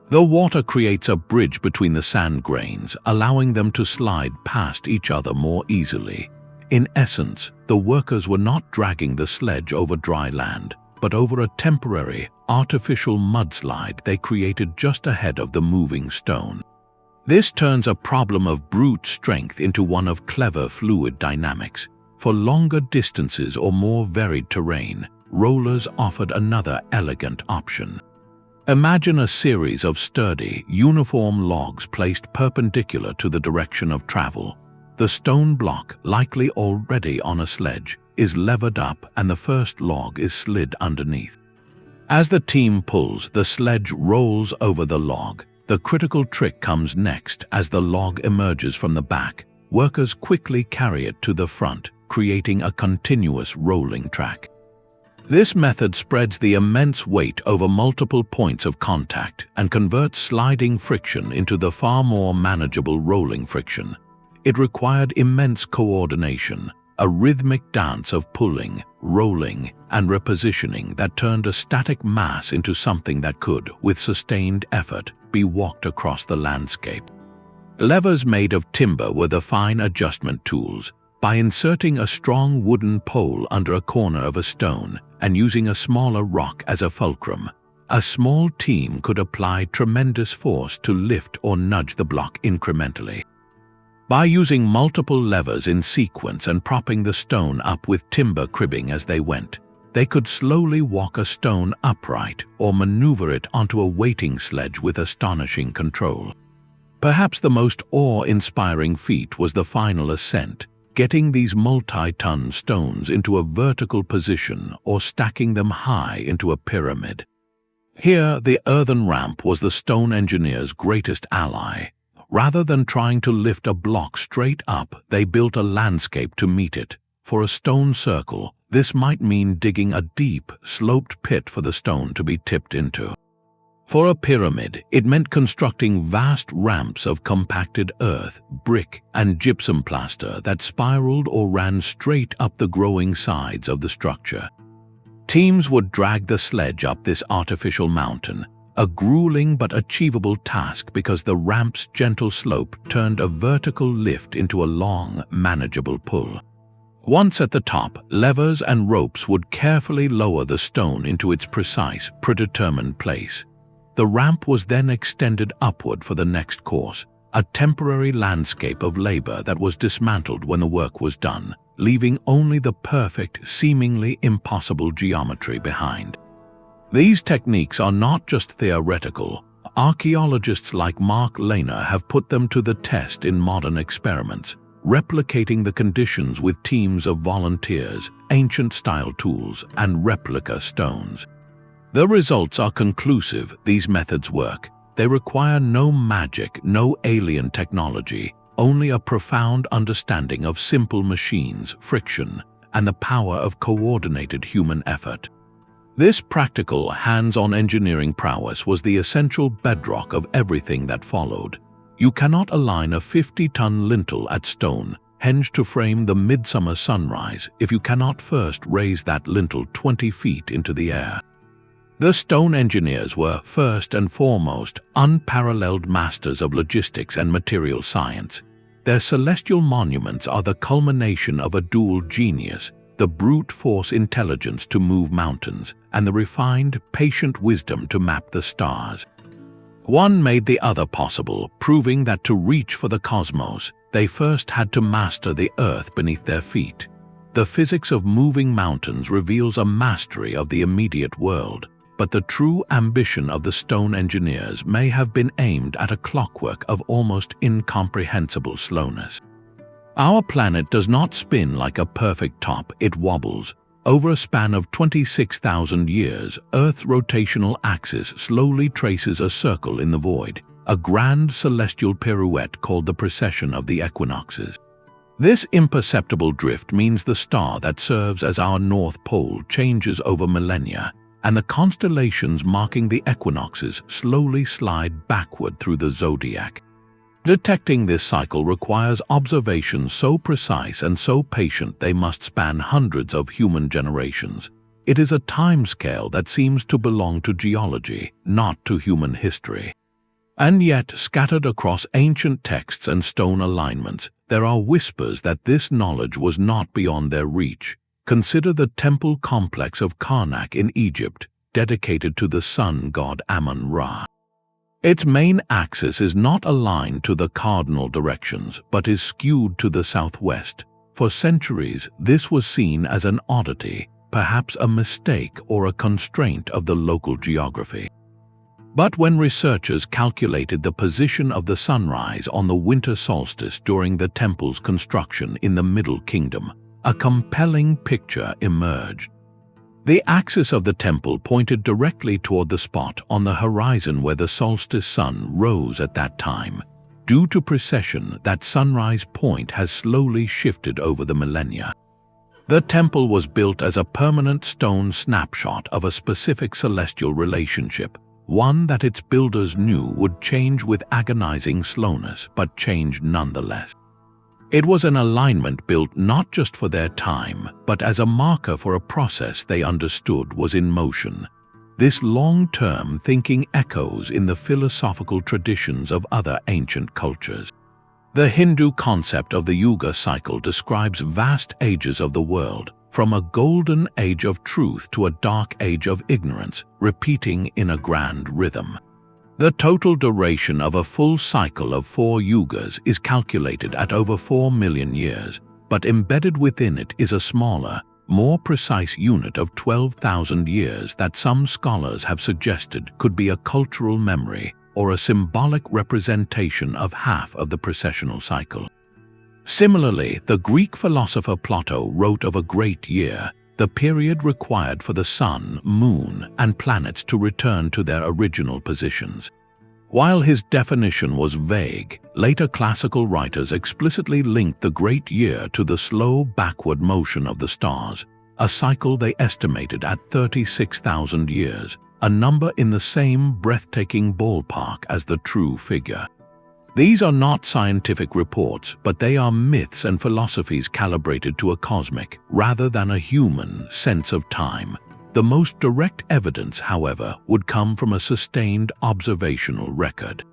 The water creates a bridge between the sand grains, allowing them to slide past each other more easily. In essence, the workers were not dragging the sledge over dry land, but over a temporary, artificial mudslide they created just ahead of the moving stone. This turns a problem of brute strength into one of clever fluid dynamics. For longer distances or more varied terrain, rollers offered another elegant option. Imagine a series of sturdy, uniform logs placed perpendicular to the direction of travel. The stone block, likely already on a sledge, is levered up and the first log is slid underneath. As the team pulls, the sledge rolls over the log. The critical trick comes next. As the log emerges from the back, workers quickly carry it to the front, creating a continuous rolling track. This method spreads the immense weight over multiple points of contact and converts sliding friction into the far more manageable rolling friction. It required immense coordination, a rhythmic dance of pulling, rolling, and repositioning that turned a static mass into something that could, with sustained effort, be walked across the landscape. Levers made of timber were the fine adjustment tools. By inserting a strong wooden pole under a corner of a stone and using a smaller rock as a fulcrum, a small team could apply tremendous force to lift or nudge the block incrementally. By using multiple levers in sequence and propping the stone up with timber cribbing as they went, they could slowly walk a stone upright or maneuver it onto a waiting sledge with astonishing control. Perhaps the most awe-inspiring feat was the final ascent, getting these multi-ton stones into a vertical position or stacking them high into a pyramid. Here, the earthen ramp was the stone engineer's greatest ally. Rather than trying to lift a block straight up, they built a landscape to meet it. For a stone circle, this might mean digging a deep, sloped pit for the stone to be tipped into. For a pyramid, it meant constructing vast ramps of compacted earth, brick, and gypsum plaster that spiraled or ran straight up the growing sides of the structure. Teams would drag the sledge up this artificial mountain, a grueling but achievable task because the ramp's gentle slope turned a vertical lift into a long, manageable pull. Once at the top, levers and ropes would carefully lower the stone into its precise, predetermined place. The ramp was then extended upward for the next course, a temporary landscape of labor that was dismantled when the work was done, leaving only the perfect, seemingly impossible geometry behind. These techniques are not just theoretical. Archaeologists like Mark Lehner have put them to the test in modern experiments, replicating the conditions with teams of volunteers, ancient-style tools, and replica stones. The results are conclusive. These methods work. They require no magic, no alien technology, only a profound understanding of simple machines, friction, and the power of coordinated human effort. This practical, hands-on engineering prowess was the essential bedrock of everything that followed. You cannot align a 50-ton lintel at Stonehenge to frame the midsummer sunrise if you cannot first raise that lintel 20 feet into the air. The stone engineers were, first and foremost, unparalleled masters of logistics and material science. Their celestial monuments are the culmination of a dual genius: the brute force intelligence to move mountains, and the refined, patient wisdom to map the stars. One made the other possible, proving that to reach for the cosmos, they first had to master the earth beneath their feet. The physics of moving mountains reveals a mastery of the immediate world, but the true ambition of the stone engineers may have been aimed at a clockwork of almost incomprehensible slowness. Our planet does not spin like a perfect top, it wobbles. Over a span of 26,000 years, Earth's rotational axis slowly traces a circle in the void, a grand celestial pirouette called the precession of the equinoxes. This imperceptible drift means the star that serves as our North Pole changes over millennia, and the constellations marking the equinoxes slowly slide backward through the zodiac. Detecting this cycle requires observations so precise and so patient they must span hundreds of human generations. It is a timescale that seems to belong to geology, not to human history. And yet, scattered across ancient texts and stone alignments, there are whispers that this knowledge was not beyond their reach. Consider the temple complex of Karnak in Egypt, dedicated to the sun god Amun-Ra. Its main axis is not aligned to the cardinal directions, but is skewed to the southwest. For centuries, this was seen as an oddity, perhaps a mistake or a constraint of the local geography. But when researchers calculated the position of the sunrise on the winter solstice during the temple's construction in the Middle Kingdom, a compelling picture emerged. The axis of the temple pointed directly toward the spot on the horizon where the solstice sun rose at that time. Due to precession, that sunrise point has slowly shifted over the millennia. The temple was built as a permanent stone snapshot of a specific celestial relationship, one that its builders knew would change with agonizing slowness, but changed nonetheless. It was an alignment built not just for their time, but as a marker for a process they understood was in motion. This long-term thinking echoes in the philosophical traditions of other ancient cultures. The Hindu concept of the Yuga cycle describes vast ages of the world, from a golden age of truth to a dark age of ignorance, repeating in a grand rhythm. The total duration of a full cycle of 4 yugas is calculated at over 4 million years, but embedded within it is a smaller, more precise unit of 12,000 years that some scholars have suggested could be a cultural memory or a symbolic representation of half of the precessional cycle. Similarly, the Greek philosopher Plato wrote of a great year, the period required for the sun, moon, and planets to return to their original positions. While his definition was vague, later classical writers explicitly linked the great year to the slow backward motion of the stars, a cycle they estimated at 36,000 years, a number in the same breathtaking ballpark as the true figure. These are not scientific reports, but they are myths and philosophies calibrated to a cosmic, rather than a human, sense of time. The most direct evidence, however, would come from a sustained observational record.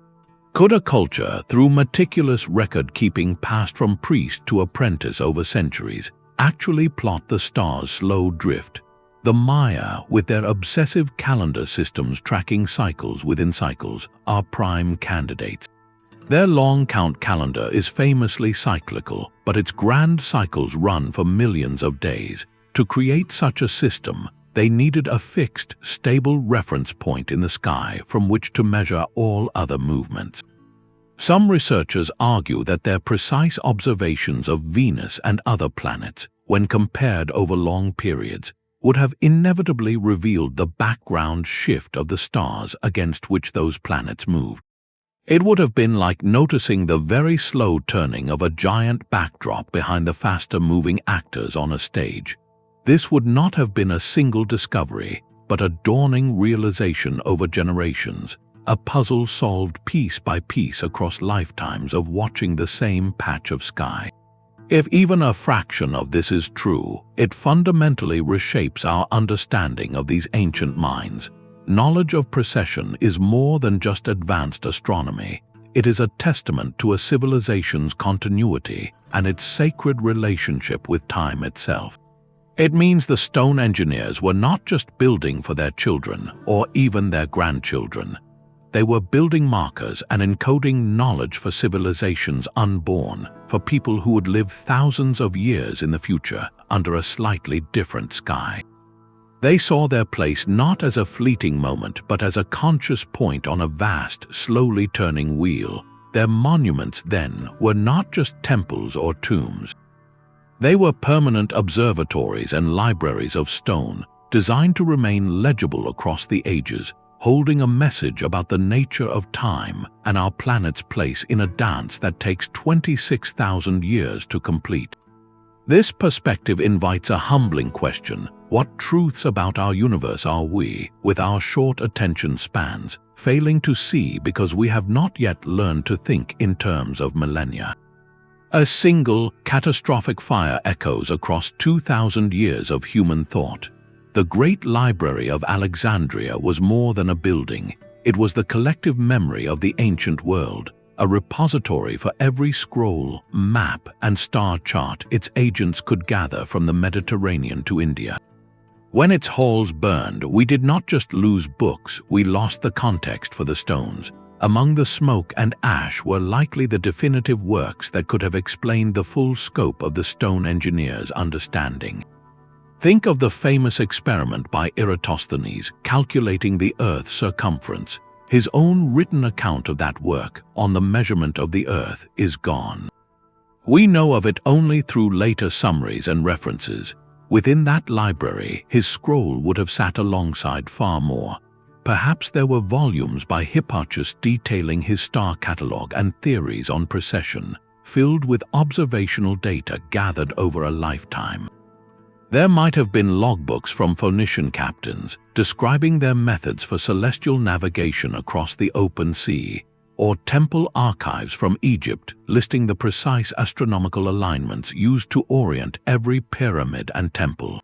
Could a culture, through meticulous record-keeping passed from priest to apprentice over centuries, actually plot the stars' slow drift? The Maya, with their obsessive calendar systems tracking cycles within cycles, are prime candidates. Their long count calendar is famously cyclical, but its grand cycles run for millions of days. To create such a system, they needed a fixed, stable reference point in the sky from which to measure all other movements. Some researchers argue that their precise observations of Venus and other planets, when compared over long periods, would have inevitably revealed the background shift of the stars against which those planets moved. It would have been like noticing the very slow turning of a giant backdrop behind the faster-moving actors on a stage. This would not have been a single discovery, but a dawning realization over generations, a puzzle solved piece by piece across lifetimes of watching the same patch of sky. If even a fraction of this is true, it fundamentally reshapes our understanding of these ancient minds. Knowledge of precession is more than just advanced astronomy. It is a testament to a civilization's continuity and its sacred relationship with time itself. It means the stone engineers were not just building for their children or even their grandchildren. They were building markers and encoding knowledge for civilizations unborn, for people who would live thousands of years in the future under a slightly different sky. They saw their place not as a fleeting moment, but as a conscious point on a vast, slowly turning wheel. Their monuments then were not just temples or tombs. They were permanent observatories and libraries of stone, designed to remain legible across the ages, holding a message about the nature of time and our planet's place in a dance that takes 26,000 years to complete. This perspective invites a humbling question. What truths about our universe are we, with our short attention spans, failing to see because we have not yet learned to think in terms of millennia? A single, catastrophic fire echoes across 2,000 years of human thought. The Great Library of Alexandria was more than a building. It was the collective memory of the ancient world, a repository for every scroll, map, and star chart its agents could gather from the Mediterranean to India. When its halls burned, we did not just lose books, we lost the context for the stones. Among the smoke and ash were likely the definitive works that could have explained the full scope of the stone engineer's understanding. Think of the famous experiment by Eratosthenes calculating the Earth's circumference. His own written account of that work, on the measurement of the Earth, is gone. We know of it only through later summaries and references. Within that library, his scroll would have sat alongside far more. Perhaps there were volumes by Hipparchus detailing his star catalogue and theories on precession, filled with observational data gathered over a lifetime. There might have been logbooks from Phoenician captains describing their methods for celestial navigation across the open sea, or temple archives from Egypt listing the precise astronomical alignments used to orient every pyramid and temple.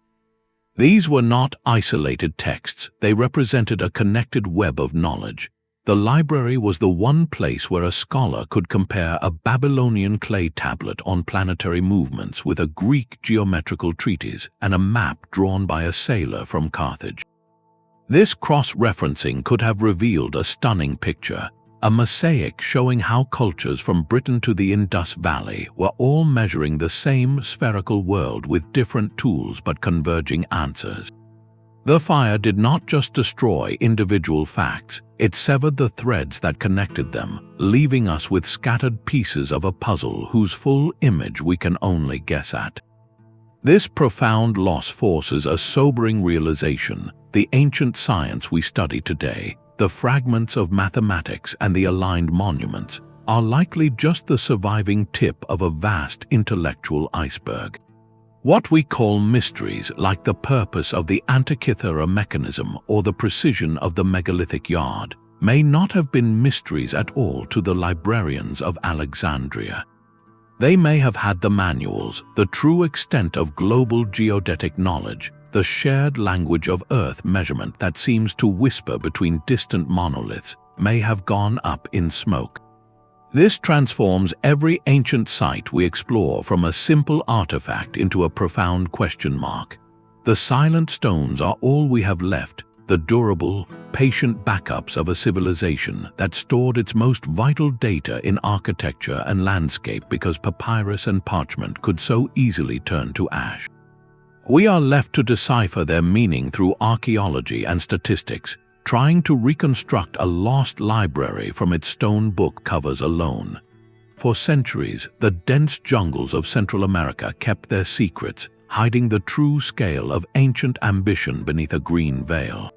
These were not isolated texts, they represented a connected web of knowledge. The library was the one place where a scholar could compare a Babylonian clay tablet on planetary movements with a Greek geometrical treatise and a map drawn by a sailor from Carthage. This cross-referencing could have revealed a stunning picture, a mosaic showing how cultures from Britain to the Indus Valley were all measuring the same spherical world with different tools but converging answers. The fire did not just destroy individual facts, it severed the threads that connected them, leaving us with scattered pieces of a puzzle whose full image we can only guess at. This profound loss forces a sobering realization: the ancient science we study today, the fragments of mathematics and the aligned monuments, are likely just the surviving tip of a vast intellectual iceberg. What we call mysteries, like the purpose of the Antikythera Mechanism or the precision of the megalithic yard, may not have been mysteries at all to the librarians of Alexandria. They may have had the manuals, the true extent of global geodetic knowledge, the shared language of Earth measurement that seems to whisper between distant monoliths, may have gone up in smoke. This transforms every ancient site we explore from a simple artifact into a profound question mark. The silent stones are all we have left, the durable, patient backups of a civilization that stored its most vital data in architecture and landscape because papyrus and parchment could so easily turn to ash. We are left to decipher their meaning through archaeology and statistics, trying to reconstruct a lost library from its stone book covers alone. For centuries, the dense jungles of Central America kept their secrets, hiding the true scale of ancient ambition beneath a green veil.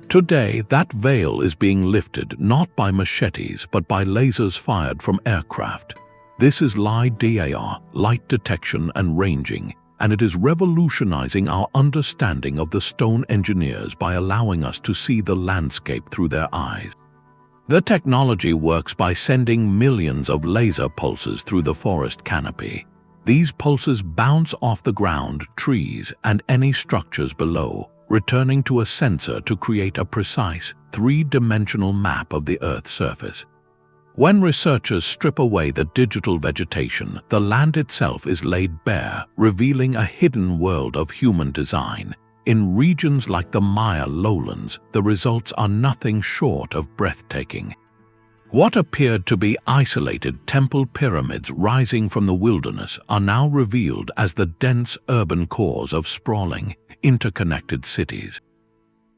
Today, that veil is being lifted not by machetes but by lasers fired from aircraft. This is LiDAR, light detection and ranging, and it is revolutionizing our understanding of the stone engineers by allowing us to see the landscape through their eyes. The technology works by sending millions of laser pulses through the forest canopy. These pulses bounce off the ground, trees, and any structures below, returning to a sensor to create a precise, three-dimensional map of the Earth's surface. When researchers strip away the digital vegetation, the land itself is laid bare, revealing a hidden world of human design. In regions like the Maya lowlands, the results are nothing short of breathtaking. What appeared to be isolated temple pyramids rising from the wilderness are now revealed as the dense urban cores of sprawling, interconnected cities.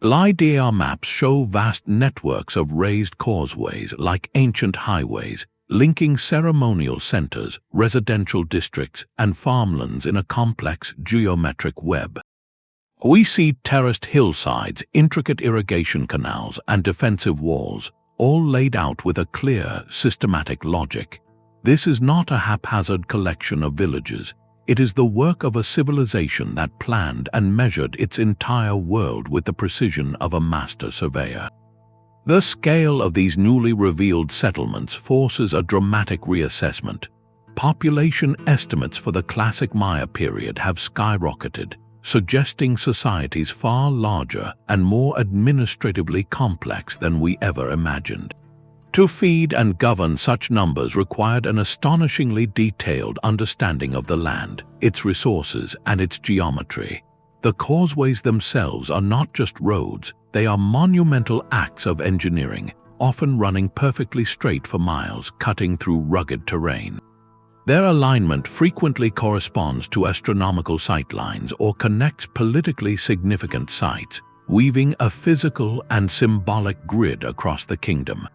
LiDAR maps show vast networks of raised causeways like ancient highways, linking ceremonial centers, residential districts, and farmlands in a complex geometric web. We see terraced hillsides, intricate irrigation canals, and defensive walls, all laid out with a clear, systematic logic. This is not a haphazard collection of villages. It is the work of a civilization that planned and measured its entire world with the precision of a master surveyor. The scale of these newly revealed settlements forces a dramatic reassessment. Population estimates for the classic Maya period have skyrocketed, suggesting societies far larger and more administratively complex than we ever imagined. To feed and govern such numbers required an astonishingly detailed understanding of the land, its resources, and its geometry. The causeways themselves are not just roads, they are monumental acts of engineering, often running perfectly straight for miles, cutting through rugged terrain. Their alignment frequently corresponds to astronomical sightlines or connects politically significant sites, weaving a physical and symbolic grid across the kingdom.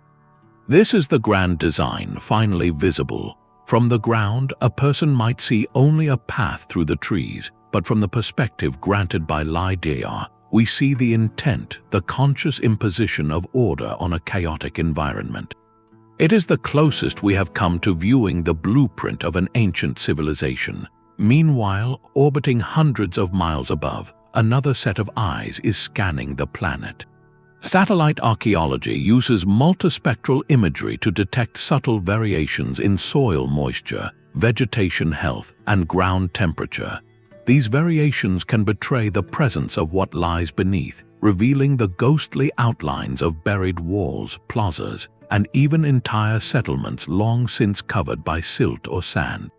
This is the grand design finally visible. From the ground, a person might see only a path through the trees, but from the perspective granted by LiDAR, we see the intent, the conscious imposition of order on a chaotic environment. It is the closest we have come to viewing the blueprint of an ancient civilization. Meanwhile, orbiting hundreds of miles above, another set of eyes is scanning the planet. Satellite archaeology uses multispectral imagery to detect subtle variations in soil moisture, vegetation health, and ground temperature. These variations can betray the presence of what lies beneath, revealing the ghostly outlines of buried walls, plazas, and even entire settlements long since covered by silt or sand.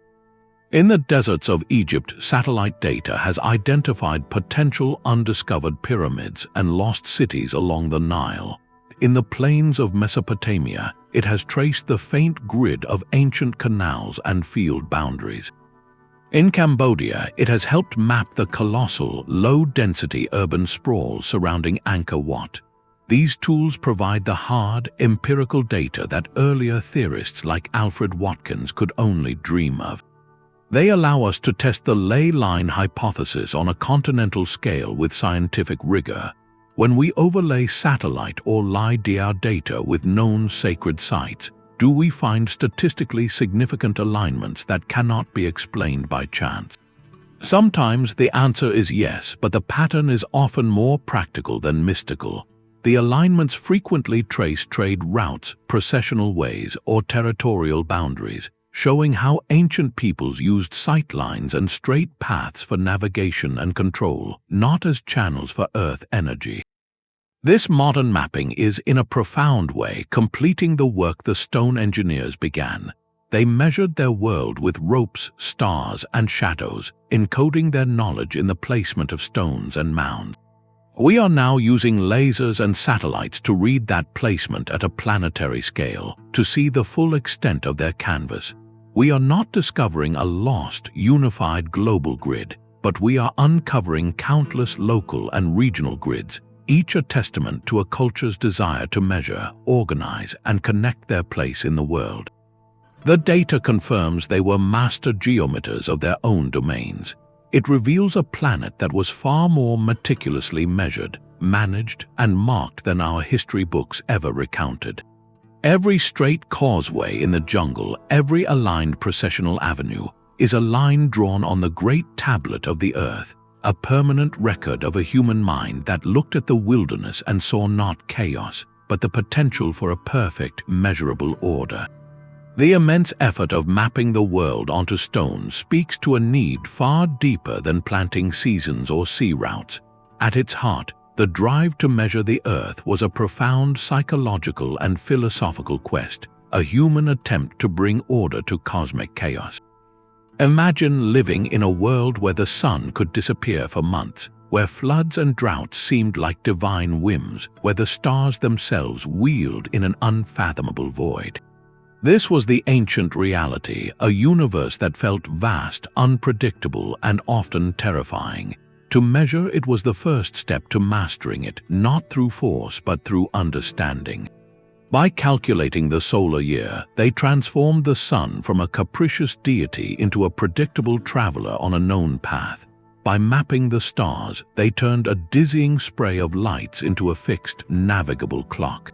In the deserts of Egypt, satellite data has identified potential undiscovered pyramids and lost cities along the Nile. In the plains of Mesopotamia, it has traced the faint grid of ancient canals and field boundaries. In Cambodia, it has helped map the colossal, low-density urban sprawl surrounding Angkor Wat. These tools provide the hard, empirical data that earlier theorists like Alfred Watkins could only dream of. They allow us to test the ley line hypothesis on a continental scale with scientific rigor. When we overlay satellite or LiDAR data with known sacred sites, do we find statistically significant alignments that cannot be explained by chance? Sometimes the answer is yes, but the pattern is often more practical than mystical. The alignments frequently trace trade routes, processional ways, or territorial boundaries, showing how ancient peoples used sightlines and straight paths for navigation and control, not as channels for Earth energy. This modern mapping is, in a profound way, completing the work the stone engineers began. They measured their world with ropes, stars, and shadows, encoding their knowledge in the placement of stones and mounds. We are now using lasers and satellites to read that placement at a planetary scale, to see the full extent of their canvas. We are not discovering a lost, unified global grid, but we are uncovering countless local and regional grids, each a testament to a culture's desire to measure, organize, and connect their place in the world. The data confirms they were master geometers of their own domains. It reveals a planet that was far more meticulously measured, managed, and marked than our history books ever recounted. Every straight causeway in the jungle, every aligned processional avenue, is a line drawn on the great tablet of the earth, a permanent record of a human mind that looked at the wilderness and saw not chaos, but the potential for a perfect, measurable order. The immense effort of mapping the world onto stone speaks to a need far deeper than planting seasons or sea routes. At its heart, the drive to measure the Earth was a profound psychological and philosophical quest, a human attempt to bring order to cosmic chaos. Imagine living in a world where the sun could disappear for months, where floods and droughts seemed like divine whims, where the stars themselves wheeled in an unfathomable void. This was the ancient reality, a universe that felt vast, unpredictable, and often terrifying. To measure it was the first step to mastering it, not through force but through understanding. By calculating the solar year, they transformed the sun from a capricious deity into a predictable traveler on a known path. By mapping the stars, they turned a dizzying spray of lights into a fixed, navigable clock.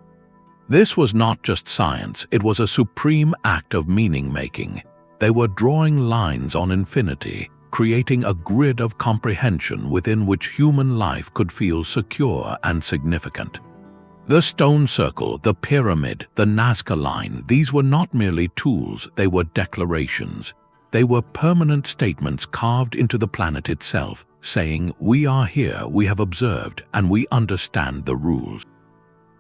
This was not just science, it was a supreme act of meaning-making. They were drawing lines on infinity, creating a grid of comprehension within which human life could feel secure and significant. The stone circle, the pyramid, the Nazca line, these were not merely tools, they were declarations. They were permanent statements carved into the planet itself, saying, "We are here, we have observed, and we understand the rules."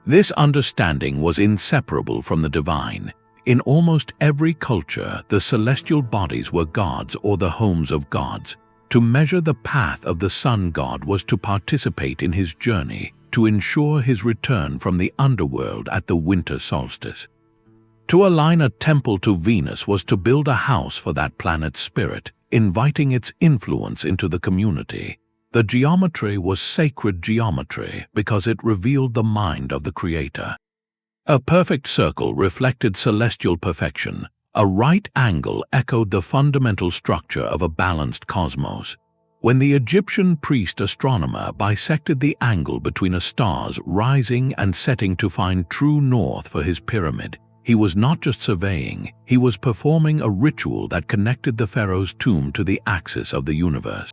This understanding was inseparable from the divine. In almost every culture, the celestial bodies were gods or the homes of gods. To measure the path of the sun god was to participate in his journey, to ensure his return from the underworld at the winter solstice. To align a temple to Venus was to build a house for that planet's spirit, inviting its influence into the community. The geometry was sacred geometry because it revealed the mind of the Creator. A perfect circle reflected celestial perfection. A right angle echoed the fundamental structure of a balanced cosmos. When the Egyptian priest astronomer bisected the angle between a star's rising and setting to find true north for his pyramid, he was not just surveying, he was performing a ritual that connected the pharaoh's tomb to the axis of the universe.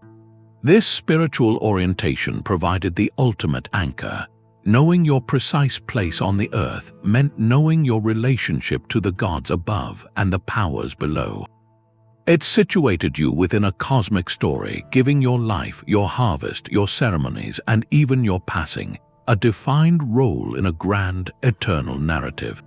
This spiritual orientation provided the ultimate anchor. Knowing your precise place on the earth meant knowing your relationship to the gods above and the powers below. It situated you within a cosmic story, giving your life, your harvest, your ceremonies, and even your passing a defined role in a grand, eternal narrative.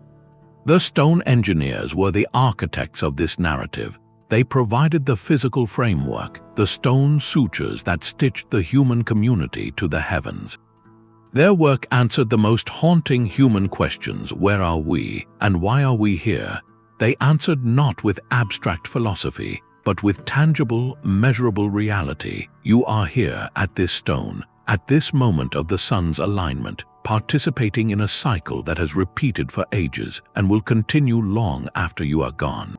The stone engineers were the architects of this narrative. They provided the physical framework, the stone sutures that stitched the human community to the heavens. Their work answered the most haunting human questions: where are we, and why are we here? They answered not with abstract philosophy, but with tangible, measurable reality. You are here at this stone, at this moment of the sun's alignment, participating in a cycle that has repeated for ages and will continue long after you are gone.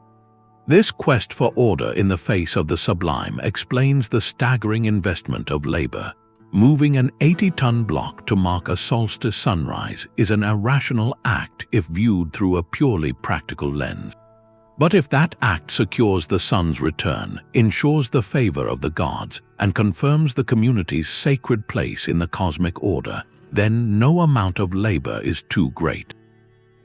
This quest for order in the face of the sublime explains the staggering investment of labor. Moving an 80-ton block to mark a solstice sunrise is an irrational act if viewed through a purely practical lens. But if that act secures the sun's return, ensures the favor of the gods, and confirms the community's sacred place in the cosmic order, then no amount of labor is too great.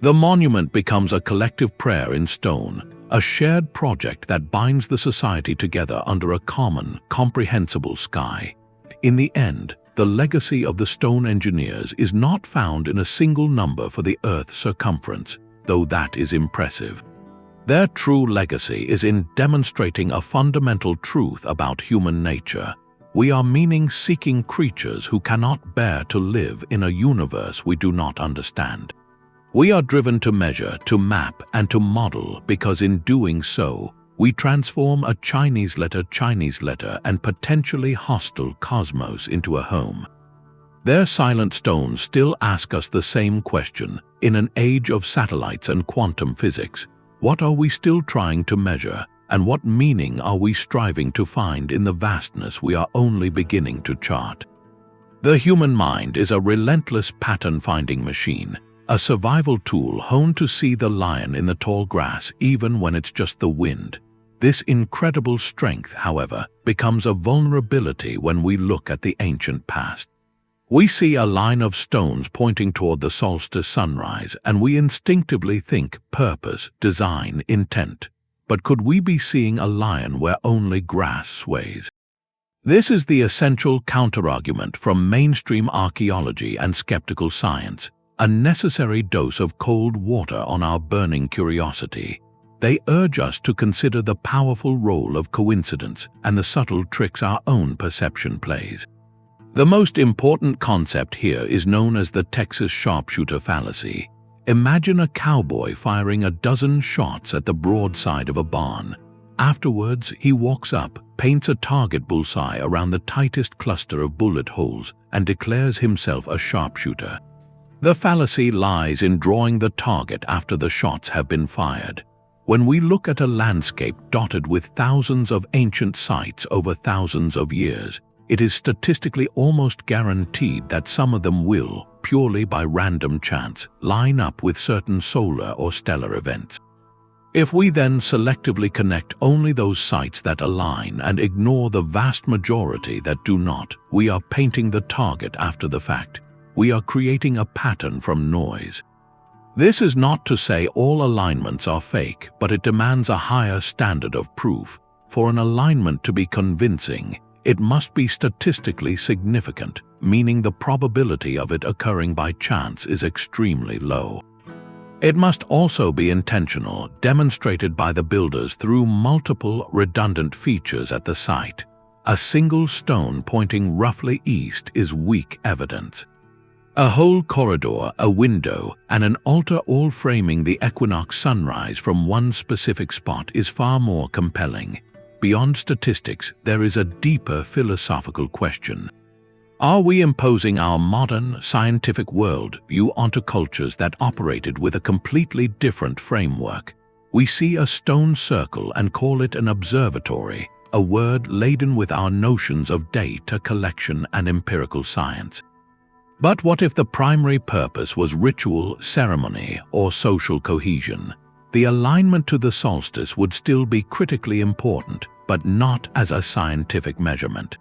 The monument becomes a collective prayer in stone, a shared project that binds the society together under a common, comprehensible sky. In the end, the legacy of the stone engineers is not found in a single number for the Earth's circumference, though that is impressive. Their true legacy is in demonstrating a fundamental truth about human nature. We are meaning-seeking creatures who cannot bear to live in a universe we do not understand. We are driven to measure, to map, and to model because in doing so, we transform a Chinese letter and potentially hostile cosmos into a home. Their silent stones still ask us the same question. In an age of satellites and quantum physics, what are we still trying to measure, and what meaning are we striving to find in the vastness we are only beginning to chart? The human mind is a relentless pattern-finding machine, a survival tool honed to see the lion in the tall grass even when it's just the wind. This incredible strength, however, becomes a vulnerability when we look at the ancient past. We see a line of stones pointing toward the solstice sunrise, and we instinctively think purpose, design, intent. But could we be seeing a lion where only grass sways? This is the essential counterargument from mainstream archaeology and skeptical science, a necessary dose of cold water on our burning curiosity. They urge us to consider the powerful role of coincidence and the subtle tricks our own perception plays. The most important concept here is known as the Texas sharpshooter fallacy. Imagine a cowboy firing a dozen shots at the broadside of a barn. Afterwards, he walks up, paints a target bullseye around the tightest cluster of bullet holes, and declares himself a sharpshooter. The fallacy lies in drawing the target after the shots have been fired. When we look at a landscape dotted with thousands of ancient sites over thousands of years, it is statistically almost guaranteed that some of them will, purely by random chance, line up with certain solar or stellar events. If we then selectively connect only those sites that align and ignore the vast majority that do not, we are painting the target after the fact. We are creating a pattern from noise. This is not to say all alignments are fake, but it demands a higher standard of proof. For an alignment to be convincing, it must be statistically significant, meaning the probability of it occurring by chance is extremely low. It must also be intentional, demonstrated by the builders through multiple redundant features at the site. A single stone pointing roughly east is weak evidence. A whole corridor, a window, and an altar all framing the equinox sunrise from one specific spot is far more compelling. Beyond statistics, there is a deeper philosophical question. Are we imposing our modern, scientific world view onto cultures that operated with a completely different framework? We see a stone circle and call it an observatory, a word laden with our notions of data collection and empirical science. But what if the primary purpose was ritual, ceremony, or social cohesion? The alignment to the solstice would still be critically important, but not as a scientific measurement.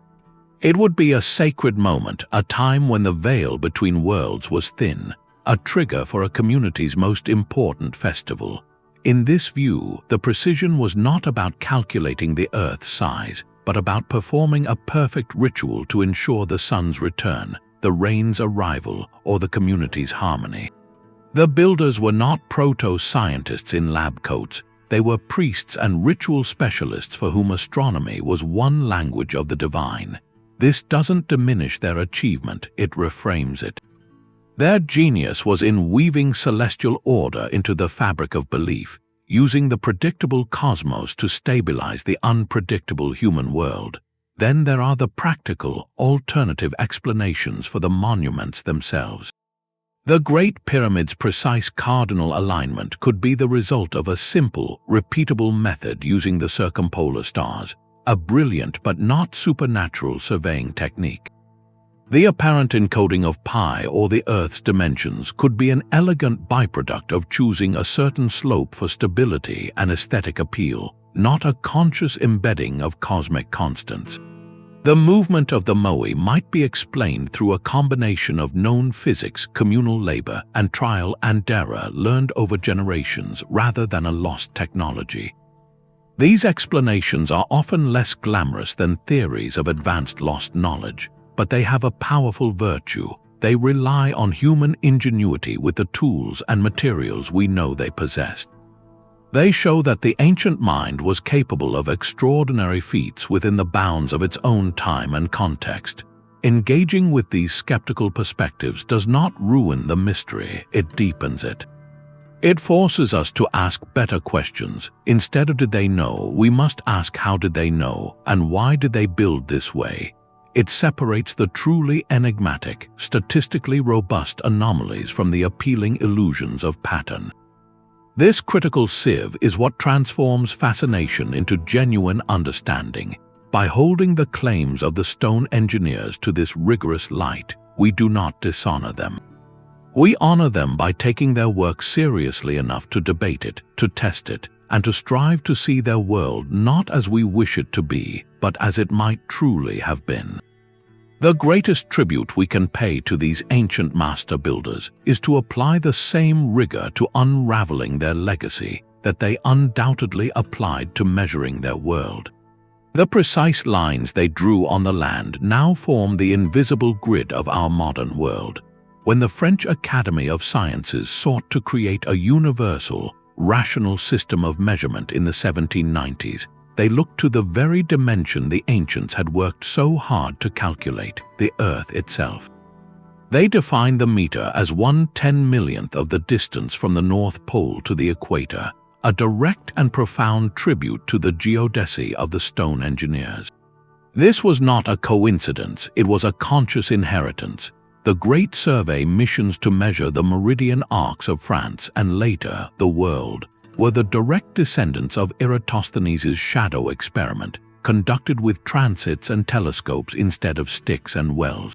It would be a sacred moment, a time when the veil between worlds was thin, a trigger for a community's most important festival. In this view, the precision was not about calculating the Earth's size, but about performing a perfect ritual to ensure the sun's return, the rain's arrival, or the community's harmony. The builders were not proto-scientists in lab coats. They were priests and ritual specialists for whom astronomy was one language of the divine. This doesn't diminish their achievement, it reframes it. Their genius was in weaving celestial order into the fabric of belief, using the predictable cosmos to stabilize the unpredictable human world. Then there are the practical, alternative explanations for the monuments themselves. The Great Pyramid's precise cardinal alignment could be the result of a simple, repeatable method using the circumpolar stars, a brilliant but not supernatural surveying technique. The apparent encoding of pi or the Earth's dimensions could be an elegant byproduct of choosing a certain slope for stability and aesthetic appeal, not a conscious embedding of cosmic constants. The movement of the Moai might be explained through a combination of known physics, communal labor, and trial and error learned over generations rather than a lost technology. These explanations are often less glamorous than theories of advanced lost knowledge, but they have a powerful virtue. They rely on human ingenuity with the tools and materials we know they possessed. They show that the ancient mind was capable of extraordinary feats within the bounds of its own time and context. Engaging with these skeptical perspectives does not ruin the mystery, it deepens it. It forces us to ask better questions. Instead of did they know, we must ask how did they know and why did they build this way. It separates the truly enigmatic, statistically robust anomalies from the appealing illusions of pattern. This critical sieve is what transforms fascination into genuine understanding. By holding the claims of the stone engineers to this rigorous light, we do not dishonor them. We honor them by taking their work seriously enough to debate it, to test it, and to strive to see their world not as we wish it to be, but as it might truly have been. The greatest tribute we can pay to these ancient master builders is to apply the same rigor to unraveling their legacy that they undoubtedly applied to measuring their world. The precise lines they drew on the land now form the invisible grid of our modern world. When the French Academy of Sciences sought to create a universal, rational system of measurement in the 1790s, they looked to the very dimension the ancients had worked so hard to calculate, the Earth itself. They defined the meter as 1/10,000,000th of the distance from the North Pole to the equator, a direct and profound tribute to the Geodesy of the stone engineers. This was not a coincidence, it was a conscious inheritance. The Great Survey missions to measure the meridian arcs of France and later the world were the direct descendants of Eratosthenes' shadow experiment, conducted with transits and telescopes instead of sticks and wells.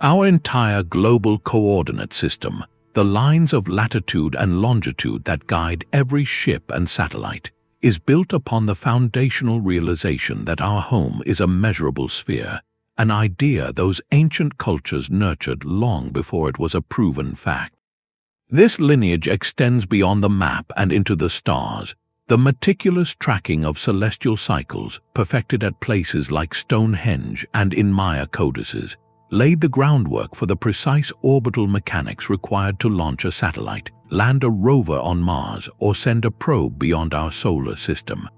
Our entire global coordinate system, the lines of latitude and longitude that guide every ship and satellite, is built upon the foundational realization that our home is a measurable sphere, an idea those ancient cultures nurtured long before it was a proven fact. This lineage extends beyond the map and into the stars. The meticulous tracking of celestial cycles, perfected at places like Stonehenge and in Maya codices, laid the groundwork for the precise orbital mechanics required to launch a satellite, land a rover on Mars, or send a probe beyond our solar system.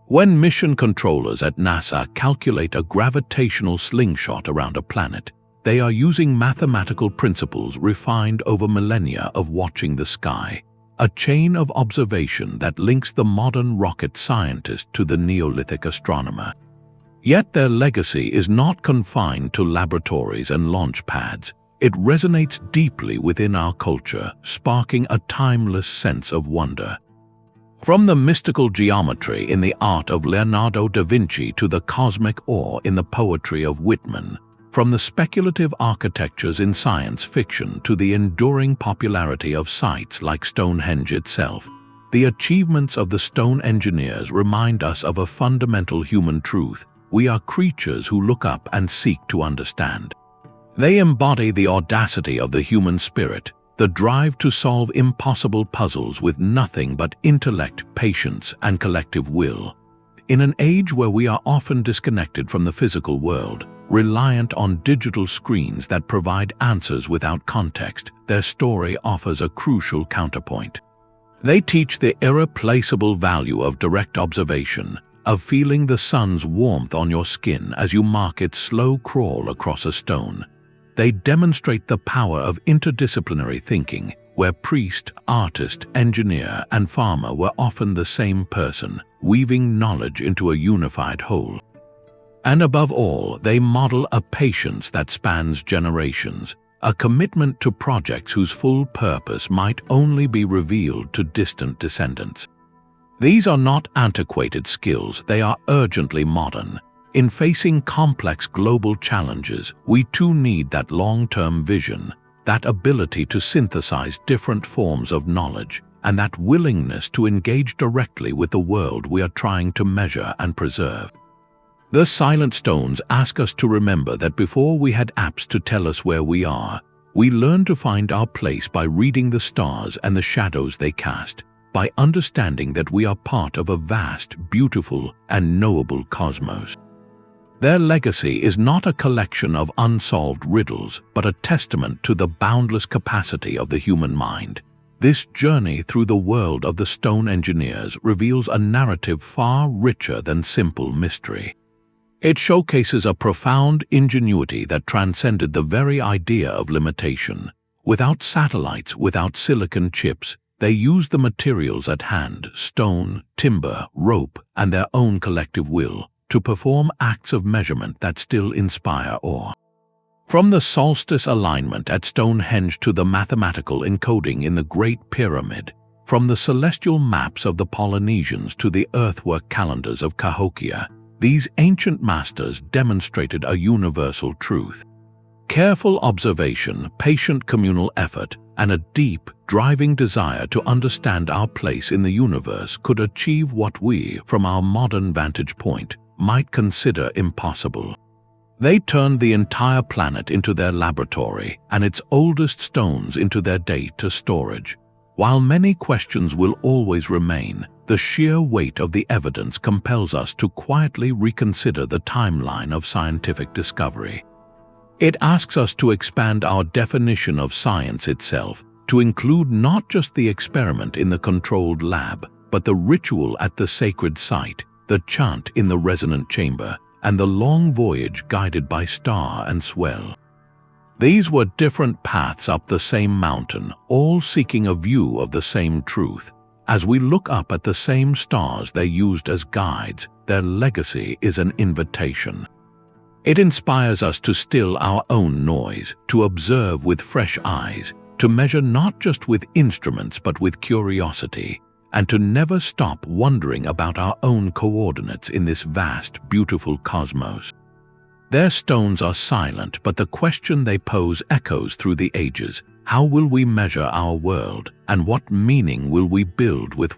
When mission controllers at NASA calculate a gravitational slingshot around a planet, they are using mathematical principles refined over millennia of watching the sky, a chain of observation that links the modern rocket scientist to the Neolithic astronomer. Yet their legacy is not confined to laboratories and launch pads. It resonates deeply within our culture, sparking a timeless sense of wonder. From the mystical geometry in the art of Leonardo da Vinci to the cosmic awe in the poetry of Whitman, from the speculative architectures in science fiction to the enduring popularity of sites like Stonehenge itself, the achievements of the stone engineers remind us of a fundamental human truth: we are creatures who look up and seek to understand. They embody the audacity of the human spirit, the drive to solve impossible puzzles with nothing but intellect, patience, and collective will. In an age where we are often disconnected from the physical world, reliant on digital screens that provide answers without context, their story offers a crucial counterpoint. They teach the irreplaceable value of direct observation, of feeling the sun's warmth on your skin as you mark its slow crawl across a stone. They demonstrate the power of interdisciplinary thinking, where priest, artist, engineer, and farmer were often the same person, weaving knowledge into a unified whole. And above all, they model a patience that spans generations, a commitment to projects whose full purpose might only be revealed to distant descendants. These are not antiquated skills, they are urgently modern. In facing complex global challenges, we too need that long-term vision, that ability to synthesize different forms of knowledge, and that willingness to engage directly with the world we are trying to measure and preserve. The silent stones ask us to remember that before we had apps to tell us where we are, we learned to find our place by reading the stars and the shadows they cast, by understanding that we are part of a vast, beautiful, and knowable cosmos. Their legacy is not a collection of unsolved riddles, but a testament to the boundless capacity of the human mind. This journey through the world of the stone engineers reveals a narrative far richer than simple mystery. It showcases a profound ingenuity that transcended the very idea of limitation. Without satellites, without silicon chips, they used the materials at hand, stone, timber, rope, and their own collective will, to perform acts of measurement that still inspire awe. From the solstice alignment at Stonehenge to the mathematical encoding in the Great Pyramid, from the celestial maps of the Polynesians to the earthwork calendars of Cahokia, these ancient masters demonstrated a universal truth. Careful observation, patient communal effort, and a deep, driving desire to understand our place in the universe could achieve what we, from our modern vantage point, might consider impossible. They turned the entire planet into their laboratory and its oldest stones into their data storage. While many questions will always remain, the sheer weight of the evidence compels us to quietly reconsider the timeline of scientific discovery. It asks us to expand our definition of science itself, to include not just the experiment in the controlled lab, but the ritual at the sacred site, the chant in the resonant chamber, and the long voyage guided by star and swell. These were different paths up the same mountain, all seeking a view of the same truth. As we look up at the same stars they used as guides, their legacy is an invitation. It inspires us to still our own noise, to observe with fresh eyes, to measure not just with instruments but with curiosity, and to never stop wondering about our own coordinates in this vast, beautiful cosmos. Their stones are silent, but the question they pose echoes through the ages. How will we measure our world, and what meaning will we build with what